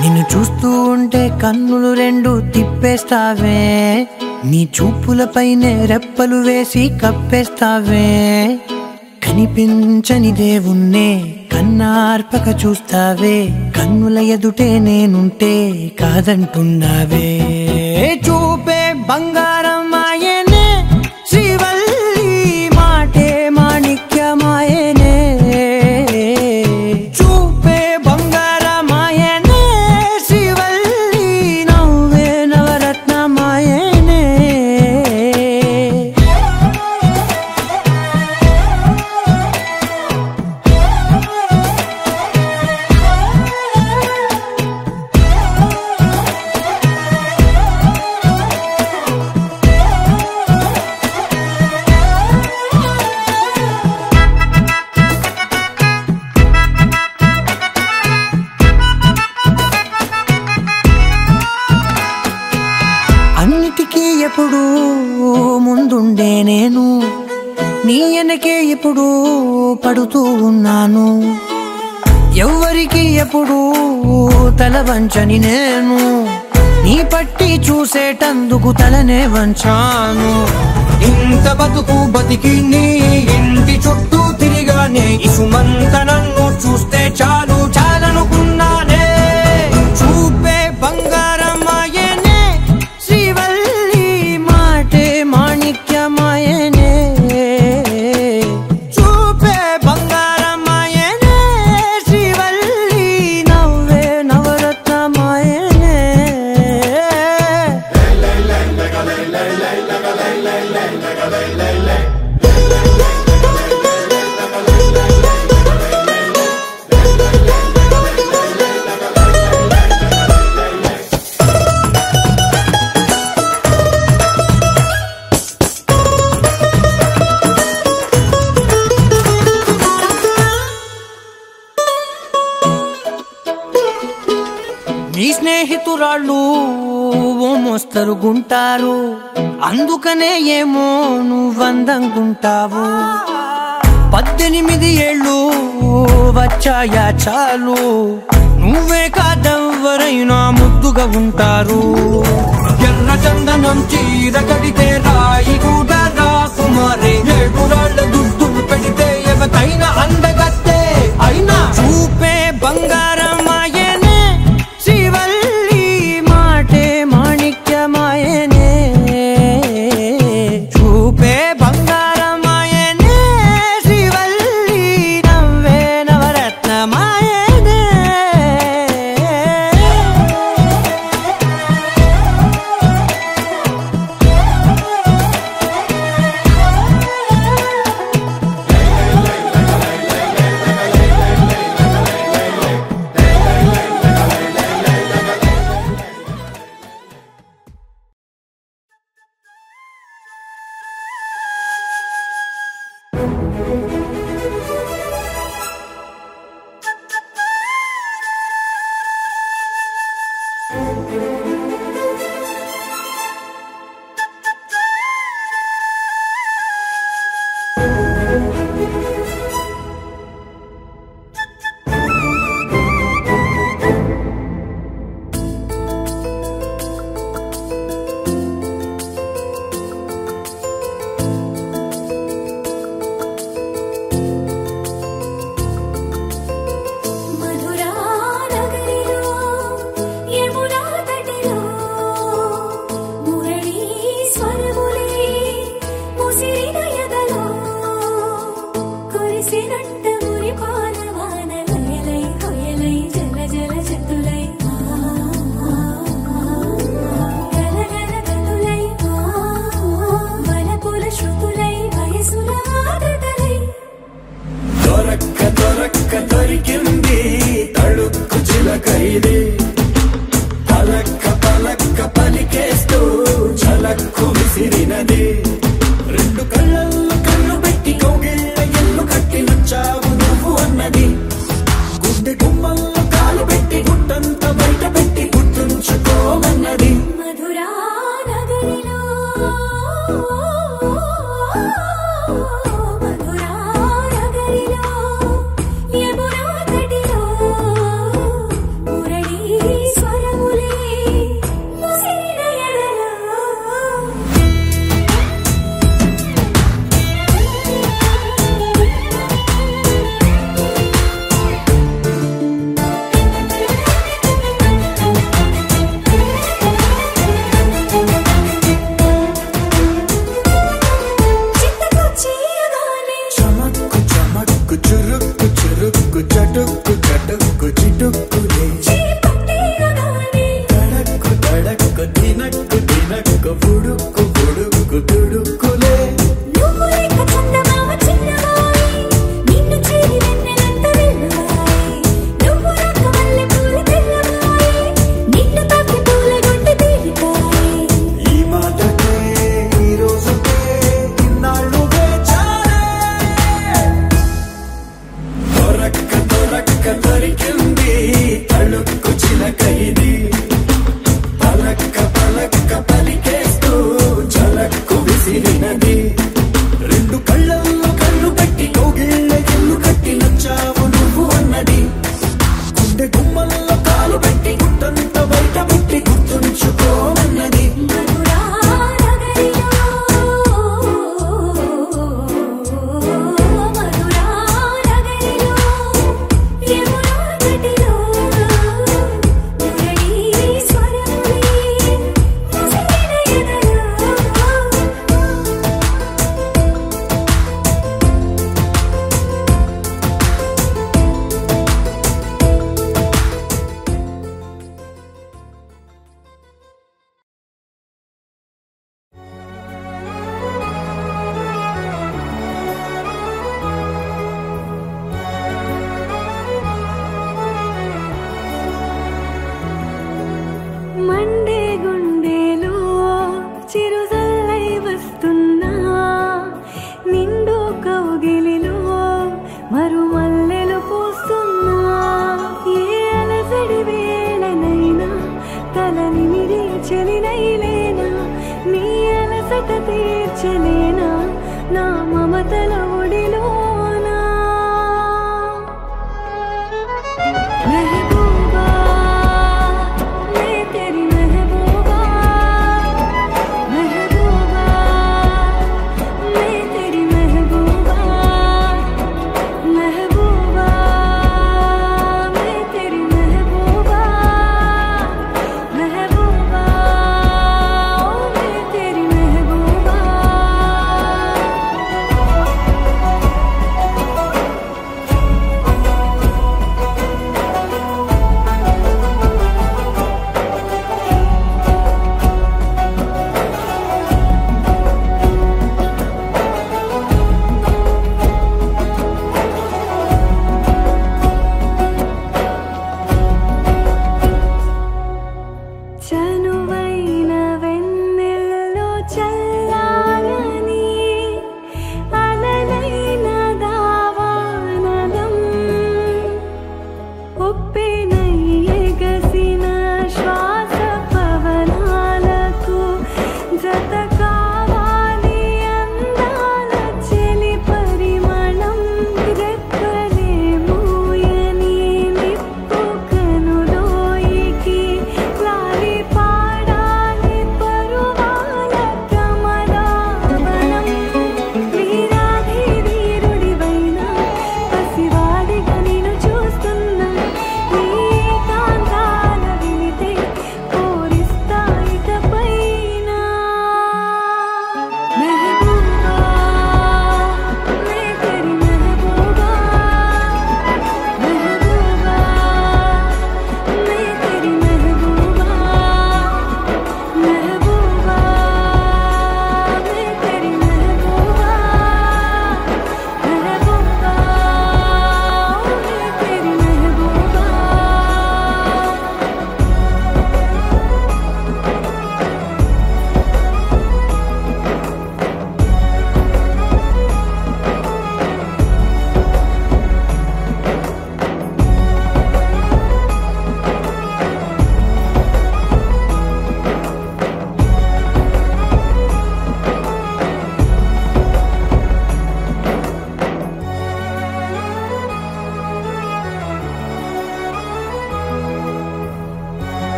నిన్ను చూస్తూ ఉంటే కన్నులు రెండు తిప్పేస్తావే నీ చూపులపైనే రెప్పలు వేసి కప్పేస్తావే కనిపించని దేవుణ్ణే కన్నార్పక చూస్తావే కన్నుల ఎదుటే నేనుంటే కాదంటున్నావే చూపే బంగారం ఆయనే శ్రీవల్లి మాటే మాణిక్యమాయనే చూపే బంగారం ఆయనే శ్రీవల్లి నవ్వే నవరత్నమాయనే అన్నిటికీ ఎప్పుడు ముందుండే నేను నీ వెనకే ఎప్పుడు పడుతూ ఉన్నాను ఎవ్వరికి ఎప్పుడు తల వంచని నేను నీ పట్టి చూసేటందుకు తలనే వంచాను ఇంత బతుకు బతికి నీ ఇంటి చుట్టూ తిరిగానే ఇసుమంత నన్ను చూస్తే చాలు చాలనుకున్నానే చూపే బంగారం ఆయనే శ్రీవల్లి మాటే మాణిక్యమాయనే చూపే బంగారం ఆయనే శ్రీవల్లి నవ్వే నవరత్నమాయనే నీ స్నేహితురాళ్ళు ఓ మోస్తరుగుంటారు అందుకనే ఏమో నువ్వందంగుంటావు 18 ఏళ్ళు వచ్చాయా చాలు నువ్వే కాదెవ్వరైనా ముద్దుగా ఉంటారు ఎర్ర చందనం చీర కడితే రాయి కూడా రాకుమారే 7 రాళ్ళ దుద్దులు పెడితే ఎవతైనా అందగత్తే అయినా చూపే బంగారం ఆయనే తుడుక్కులే తడక్కు తడక్కు తినక్కు తినక్కు పుడుక్కు పుడుక్కు తుడుక్కులే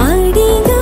అడిగా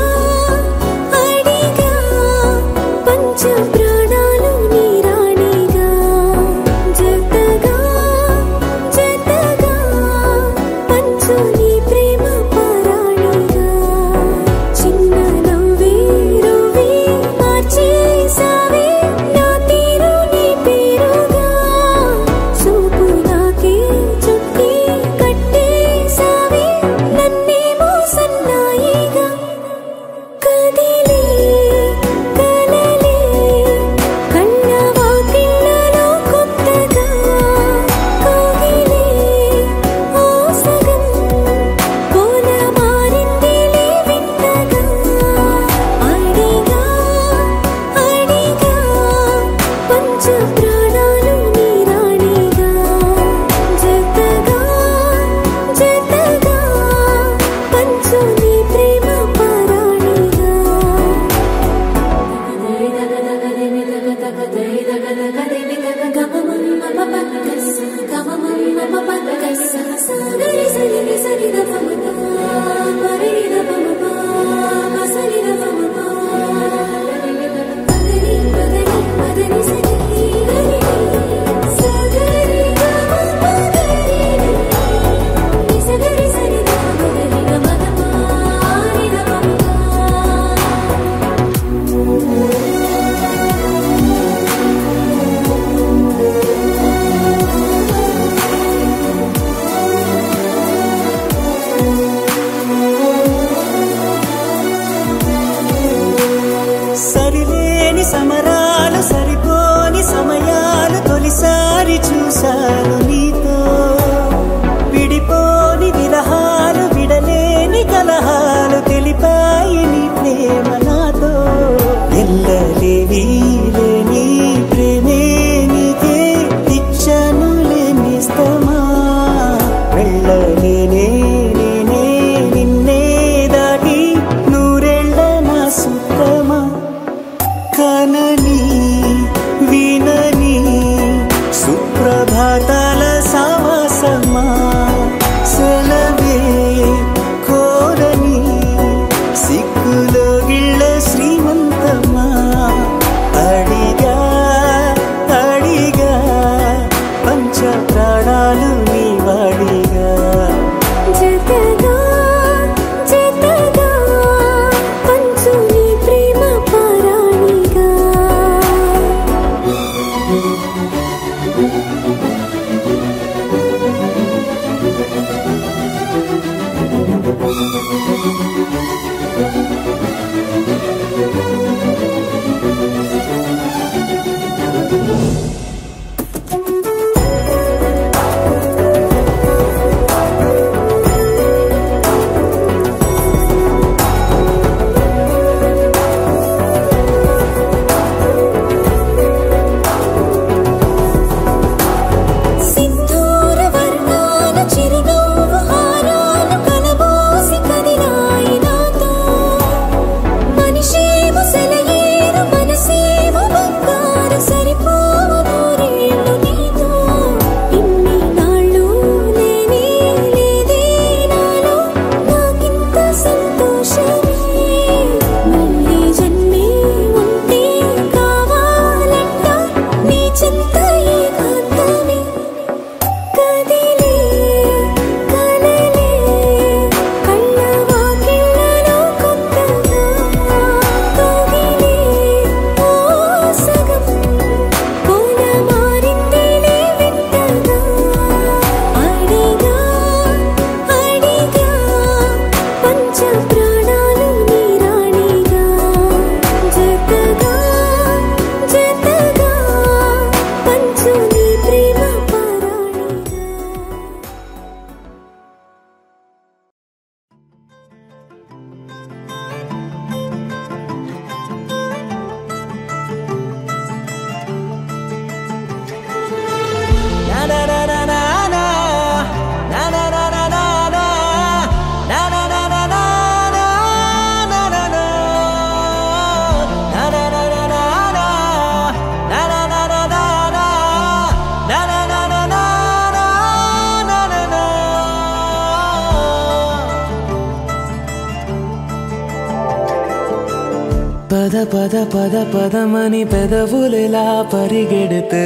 పద పద పద పదమని పెదవులెలా పరిగెడితే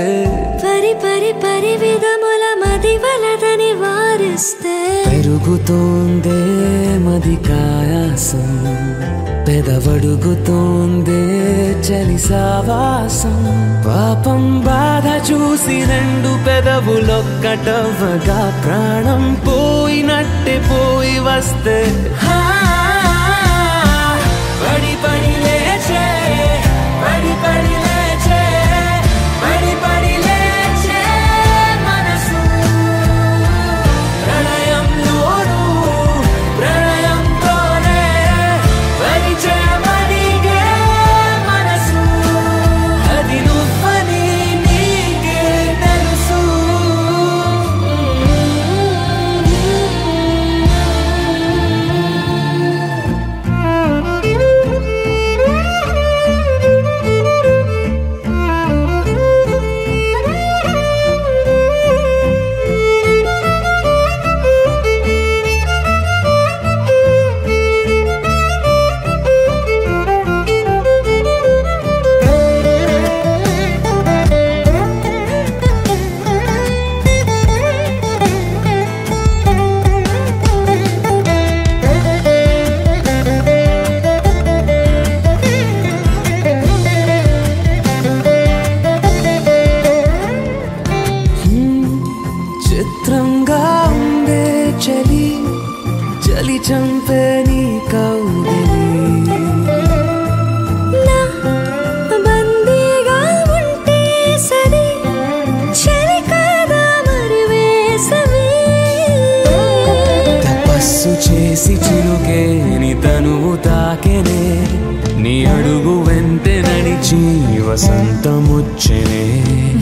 పరి పరి పరి విధముల మది వలదని వారిస్తే పెరుగుతోందే మది కాయాసం పెదవడుగుతోందే చలి సావాసం పాపం బాధ చూసి రెండు పెదవులొక్కటవ్వగా ప్రాణం పోయినట్టే పోయి వస్తే పడి పడి లేచే పడి పడి లేచే పడి పడి లేచే మనసు ప్రణయంలోను ప్రణయంతోనే పరిచయమడిగే మనసు అది నువ్వని నీకే తెలుసు చిత్రంగా ఉండే చలి చలి చంపే నీ కౌగిలి నా బందీగా ఉంటే సరి చలి కాదా మరి వేసవి తపస్సు చేసి చిలుకేని తనువు తాకెనే నీ అడుగు వెంటే నడిచి వసంతముచ్చెనే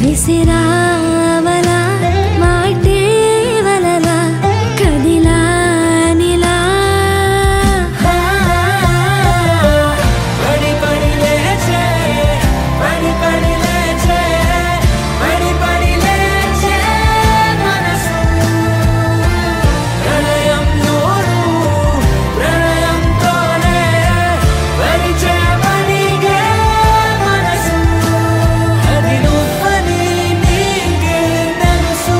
విసిరావలా మాటే వలలా కదిలా నిలా పడి పడి లేచే పడి పడి లేచే పడి పడి లేచే మనసు ప్రణయంలోను ప్రణయంతోనే పరిచయమడిగే మనసు అది నువ్వని నీకే తెలుసు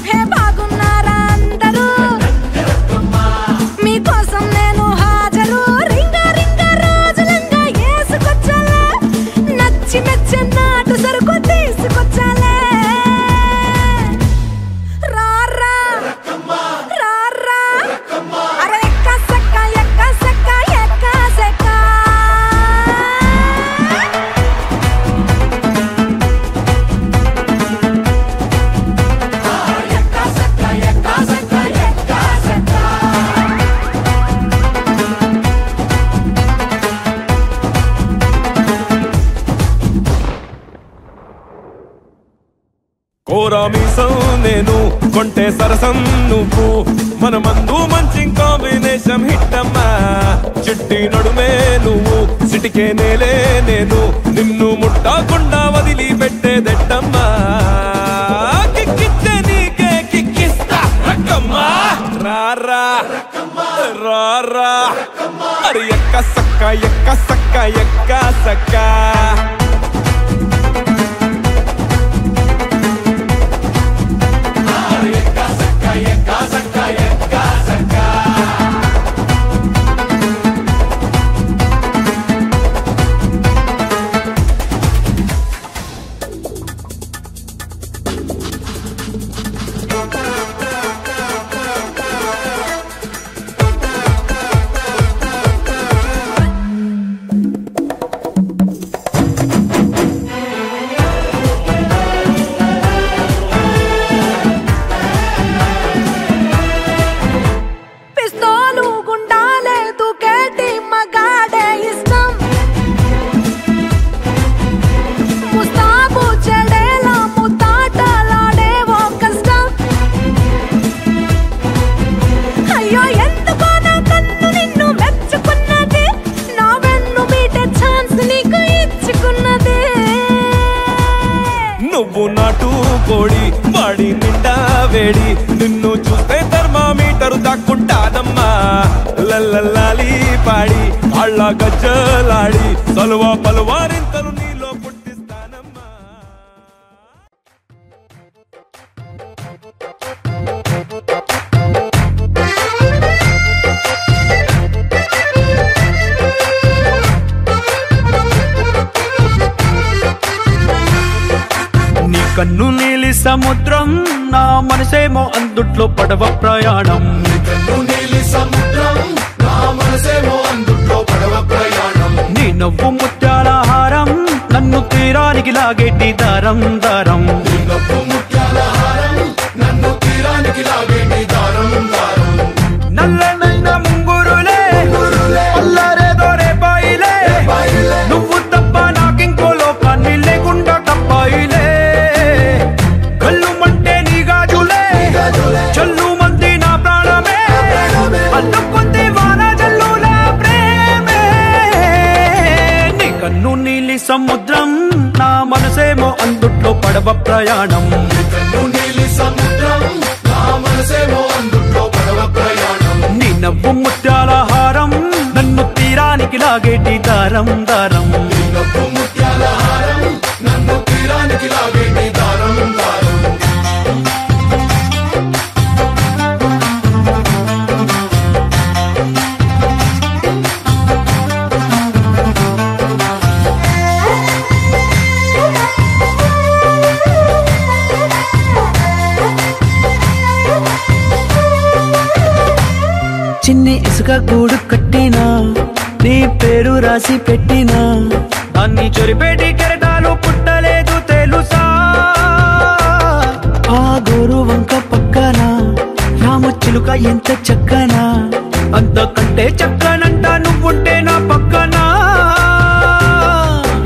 హే బాగున్నారా అందరూ మీకోసం నేను హాజరు రింగా రింగా రోజులంగా ఏసుకొచ్చాలే నచ్చి మెచ్చి నాటు సరుకు తీసుకొచ్చాలే రారా రారా అరే ఎక్క సెక్క ఎక్క సెక్క ఎక్క సెక్క కోరామీసం నేను కొంటే సరసం నువ్వు మన మందు మంచి కాంబినేషన్ హిట్టమ్మా చిట్టి నడుమే నువ్వు సిటికే నేలే నేను నిన్ను ముట్టకుండా వదిలి పెట్టేదెట్టమ్మా కిక్కిచ్చే నీకే కిక్కిస్తా రక్కమ్మా రారా రారా అరే ఎక్క సక్క ఎక్క సక్క ఎక్క సక్క కోడి వాడి నిండా వేడి నిన్ను చూస్తే థర్మామీటర్ దాక్కుంటాదమ్మా లల్లల్లాలి పాడి కాళ్ళ గజ్జలాడి సలువా పలువారింతలు నీలో పుట్టిస్తానమ్మా. నీ కన్ను నీలి సముద్రం నా మనసేమో అందుట్లో పడవ ప్రయాణం. నీ నవ్వు ముత్యాల హారం నన్ను తీరానికి లాగేటి దారం దారం. నల్లనైన ముంగురులే అల్లరేదో రేపాయిలే నువ్వు తప్ప నాకింకో లోకాన్ని లేకుండా తప్పాయిలే. కళ్ళుమంటే నీ గాజులే చల్లు మంది నా ప్రాణమే అల్లుకుంది వాన జల్లుల ప్రేమే. నీ కన్ను నీలి సముద్రం నా మనసేమో అందుట్లో పడవ ప్రయాణం. నీ నవ్వు ముత్యాల హారం నన్ను తీరానికి లాగేటి దారం దారం. చిన్ని ఇసుక గూడు కట్టినా నీ పేరు రాసి పెట్టినా దాన్ని చొరిపేటి కెరటాలు పుట్టలేదు తెలుసా. ఆ గోరు వంక పక్కన రామచిలుక ఎంత చక్కనా అంతకంటే చక్కనంట నువ్వుంటే నా పక్కన.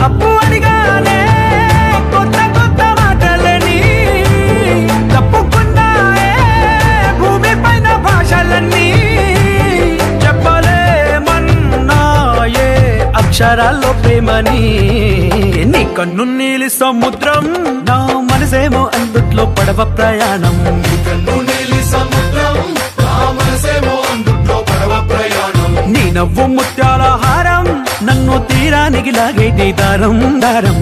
అప్పు అడిగానే కొత్త కొత్త మాటలని తప్పుకున్నాయే భూమి పైన భాషలన్నీ చెప్పలేమన్నాయే అక్షరాల్లో ప్రేమని. నీ కన్ను నీలి సముద్రం నా మనసేమో అందుట్లో పడవ ప్రయాణం. నీ నవ్వు ముత్యాల హారం నన్ను తీరానికి లాగేటి దారం దారం.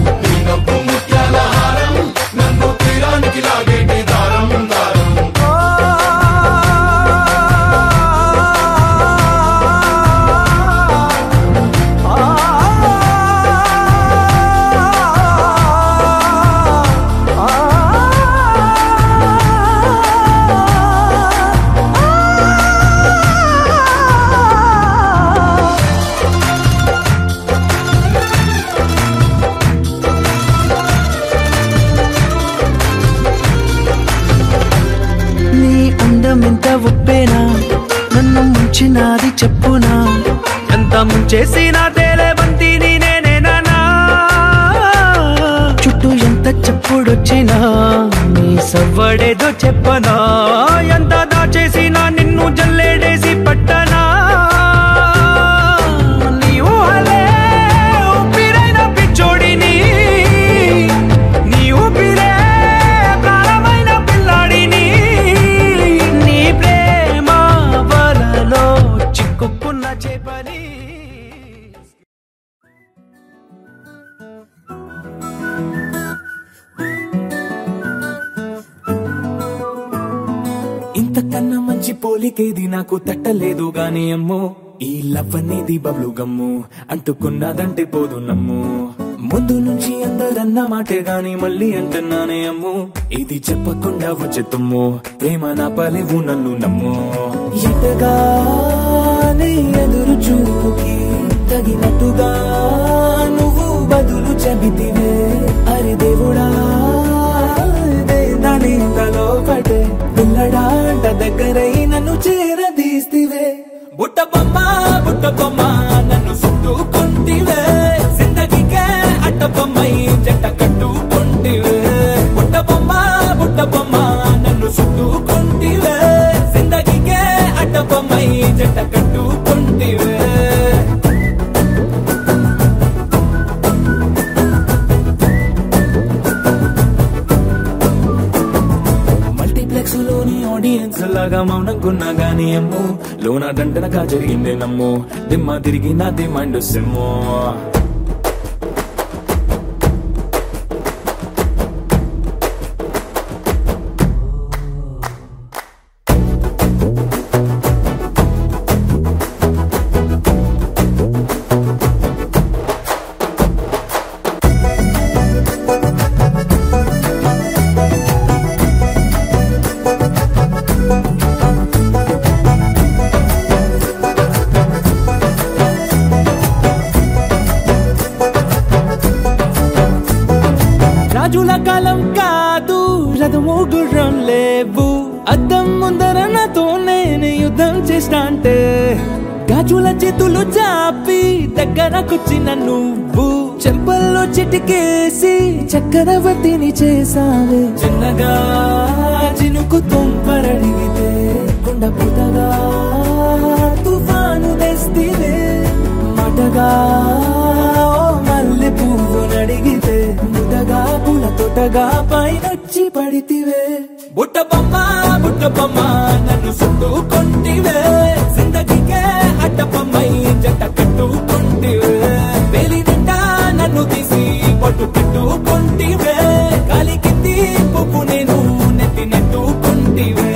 ఎంత ఉప్పేనా నన్ను ముంచినాది చెప్పునా ఎంత ముంచేసినా తేలేవంతి నేనేనా. చుట్టూ ఎంత చెప్పుడొచ్చినా నీ సవ్వడేదో చెప్పనా ఎంత దాచేసినా నిన్ను జల్లేడేసి పట్టనా. నీ ఊహలే ఊపిరైన పిచ్చోడిని నీ ఊపిరే ప్రాణమైన పిల్లాడిని నీ ప్రేమ వలలో చిక్కుకున్న చేపని. ఇంతకన్నా మంచి పోలికేది నాకు తట్టలేదు గాని అమ్మో ఈ లవ్ అనేది బబ్లు గమ్ము అంటుకున్నదంటే పోదు నమ్ము. ముందు నుంచి అందరన్న మాటే గాని మళ్ళీ అంటున్నానే అమ్ము ఇది చెప్పకుండా వచ్చే తుమ్ము ప్రేమ నా పలేవు నన్ను నమ్ము. ఎటగానే ఎదురు చూపుకి తగినట్టుగా నువ్వు బదులు చెబితివే అరే దేవుడా దానిలో పడే పిల్లడాంట దగ్గరై నన్ను చేరదీస్తివే. బుట్ట బొమ్మ నన్ను చుట్టుకుంటివే జిందగీకే అట్ట బొమ్మై జంట కట్టుకుంటివే. బుట్ట బొమ్మ నన్ను చుట్టుకుంటివే జిందగీకే అట్ట బొమ్మై జంట కట్టుకుంటివే. బానిసలాగా మౌనంకున్నా గానీ అమ్ము లోన దండనగా జరిగిందే నమ్ము దిమ్మ తిరిగి నాది మైండ్ సిమ్ము రాజుల కాలం కాదు రథము గుర్రం లేవు అద్దం ముందర నాతో నేను యుద్ధం చేస్తా అంటే గాజుల చేతులు చాపి దగ్గరకొచ్చిన నువ్వు చెంపల్లో చిటికేసి చక్రవర్తిని చేసావే చిన్నగా చినుకు తుంపరడిగితే కొండ పుటగా తుఫాను తెస్తివే మాటగా మల్లె పువ్వు నడిగితే ముదగా పుల తోటగా పైనొచ్చి పడితివే బుట్ట బొమ్మ నన్ను చుట్టుకొంటివే జిందగీకే అడ్డపమ్మై జంట కట్టుకొంటివే వేలి నిండా నన్ను తీసి పట్టు పెట్టుకొంటివే గాలి కింది పువ్వు నేను నెత్తి నెట్టుకొంటివే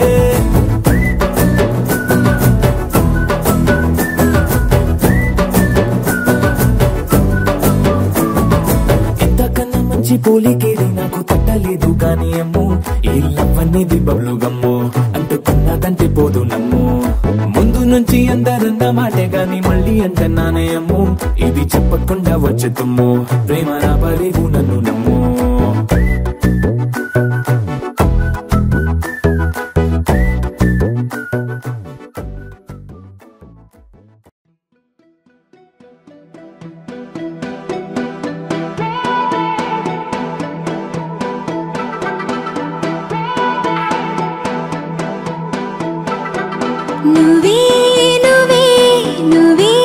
పోలికేది నాకు తట్టలేదు కానీ అమ్ము ఈ లవ్ అనేది బబ్లు గమ్ము అంటుకున్నదంటే పోదు నమ్ము ముందు నుంచి అందరన్న మాటే గాని మళ్ళీ అంటున్నానే అమ్ము ఇది చెప్పకుండా వచ్చే తుమ్ము ప్రేమ నా పలేవు నన్ను నమ్ము నువ్వే నువ్వే నువ్వే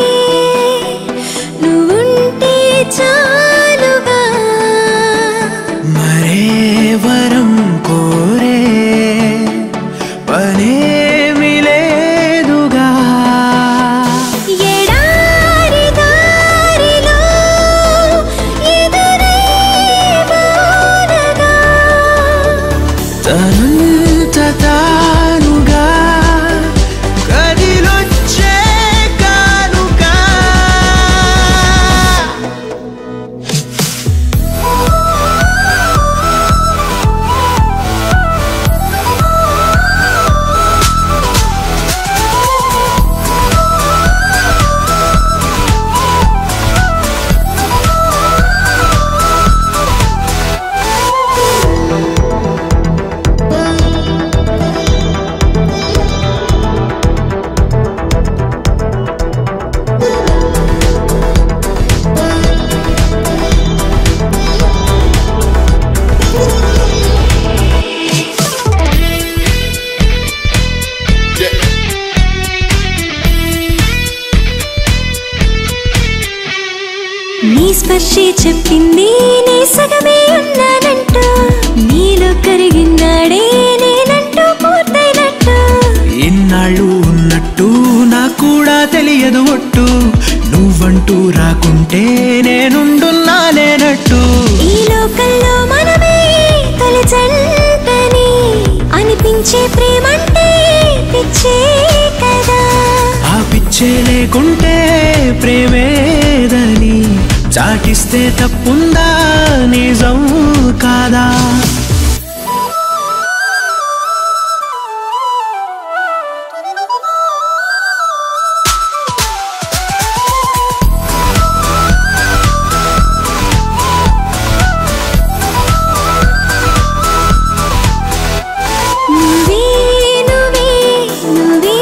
నువ్వుంటే చాలుగా మరే వరం కోరే పనేమి లేదుగా ఎడారి దారిలో ఎదురే వానగా తనంత తానుగా కదిలొచ్చే కానుగా నీ స్పర్శే చెప్పింది నీ సగమే ఉన్నానంటూ నీలో కరిగినాడే నేనంటూ పూర్తయినట్టు ఇన్నాళ్ళు ఉన్నట్టు నాకు కూడా తెలియదు ఒట్టు నువ్వంటూ రాకుంటే నేనుండున్నా లేనట్టు ఈ లోకల్లో మనమే తొలి జంటని అనిపించే ప్రేమంటే పిచ్చే కదా ఆ పిచ్చే లేకుంటే ప్రేమేదని చాటిస్తే తప్పుందా నిజం కాదా నువ్వే నువ్వే నువ్వే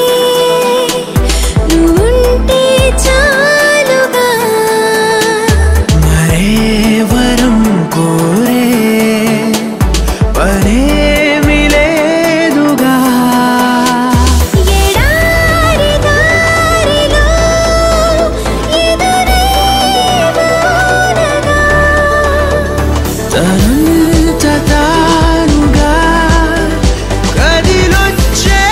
నువ్వుంటే చాలుగా మరే వరం కోరే పనేమి లేదుగా ఎడారి దారిలో ఎదురే వానగా తనంత తానుగా కదిలొచ్చే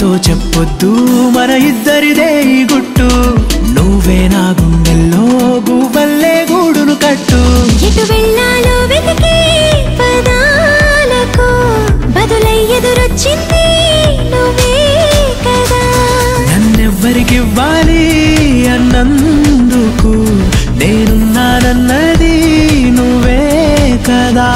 ఎవరితో చెప్పొద్దు మన ఇద్దరిదే ఈ గుట్టు నువ్వే నా గుండెల్లో గువ్వల్లే గూడును కట్టు ఎటు వెళ్ళాలో వెతికే పదాలకు బదులై ఎదురొచ్చింది నువ్వే కదా నన్నెవ్వరికివ్వాలి అన్నందుకు నేనున్నానన్నది నువ్వే కదా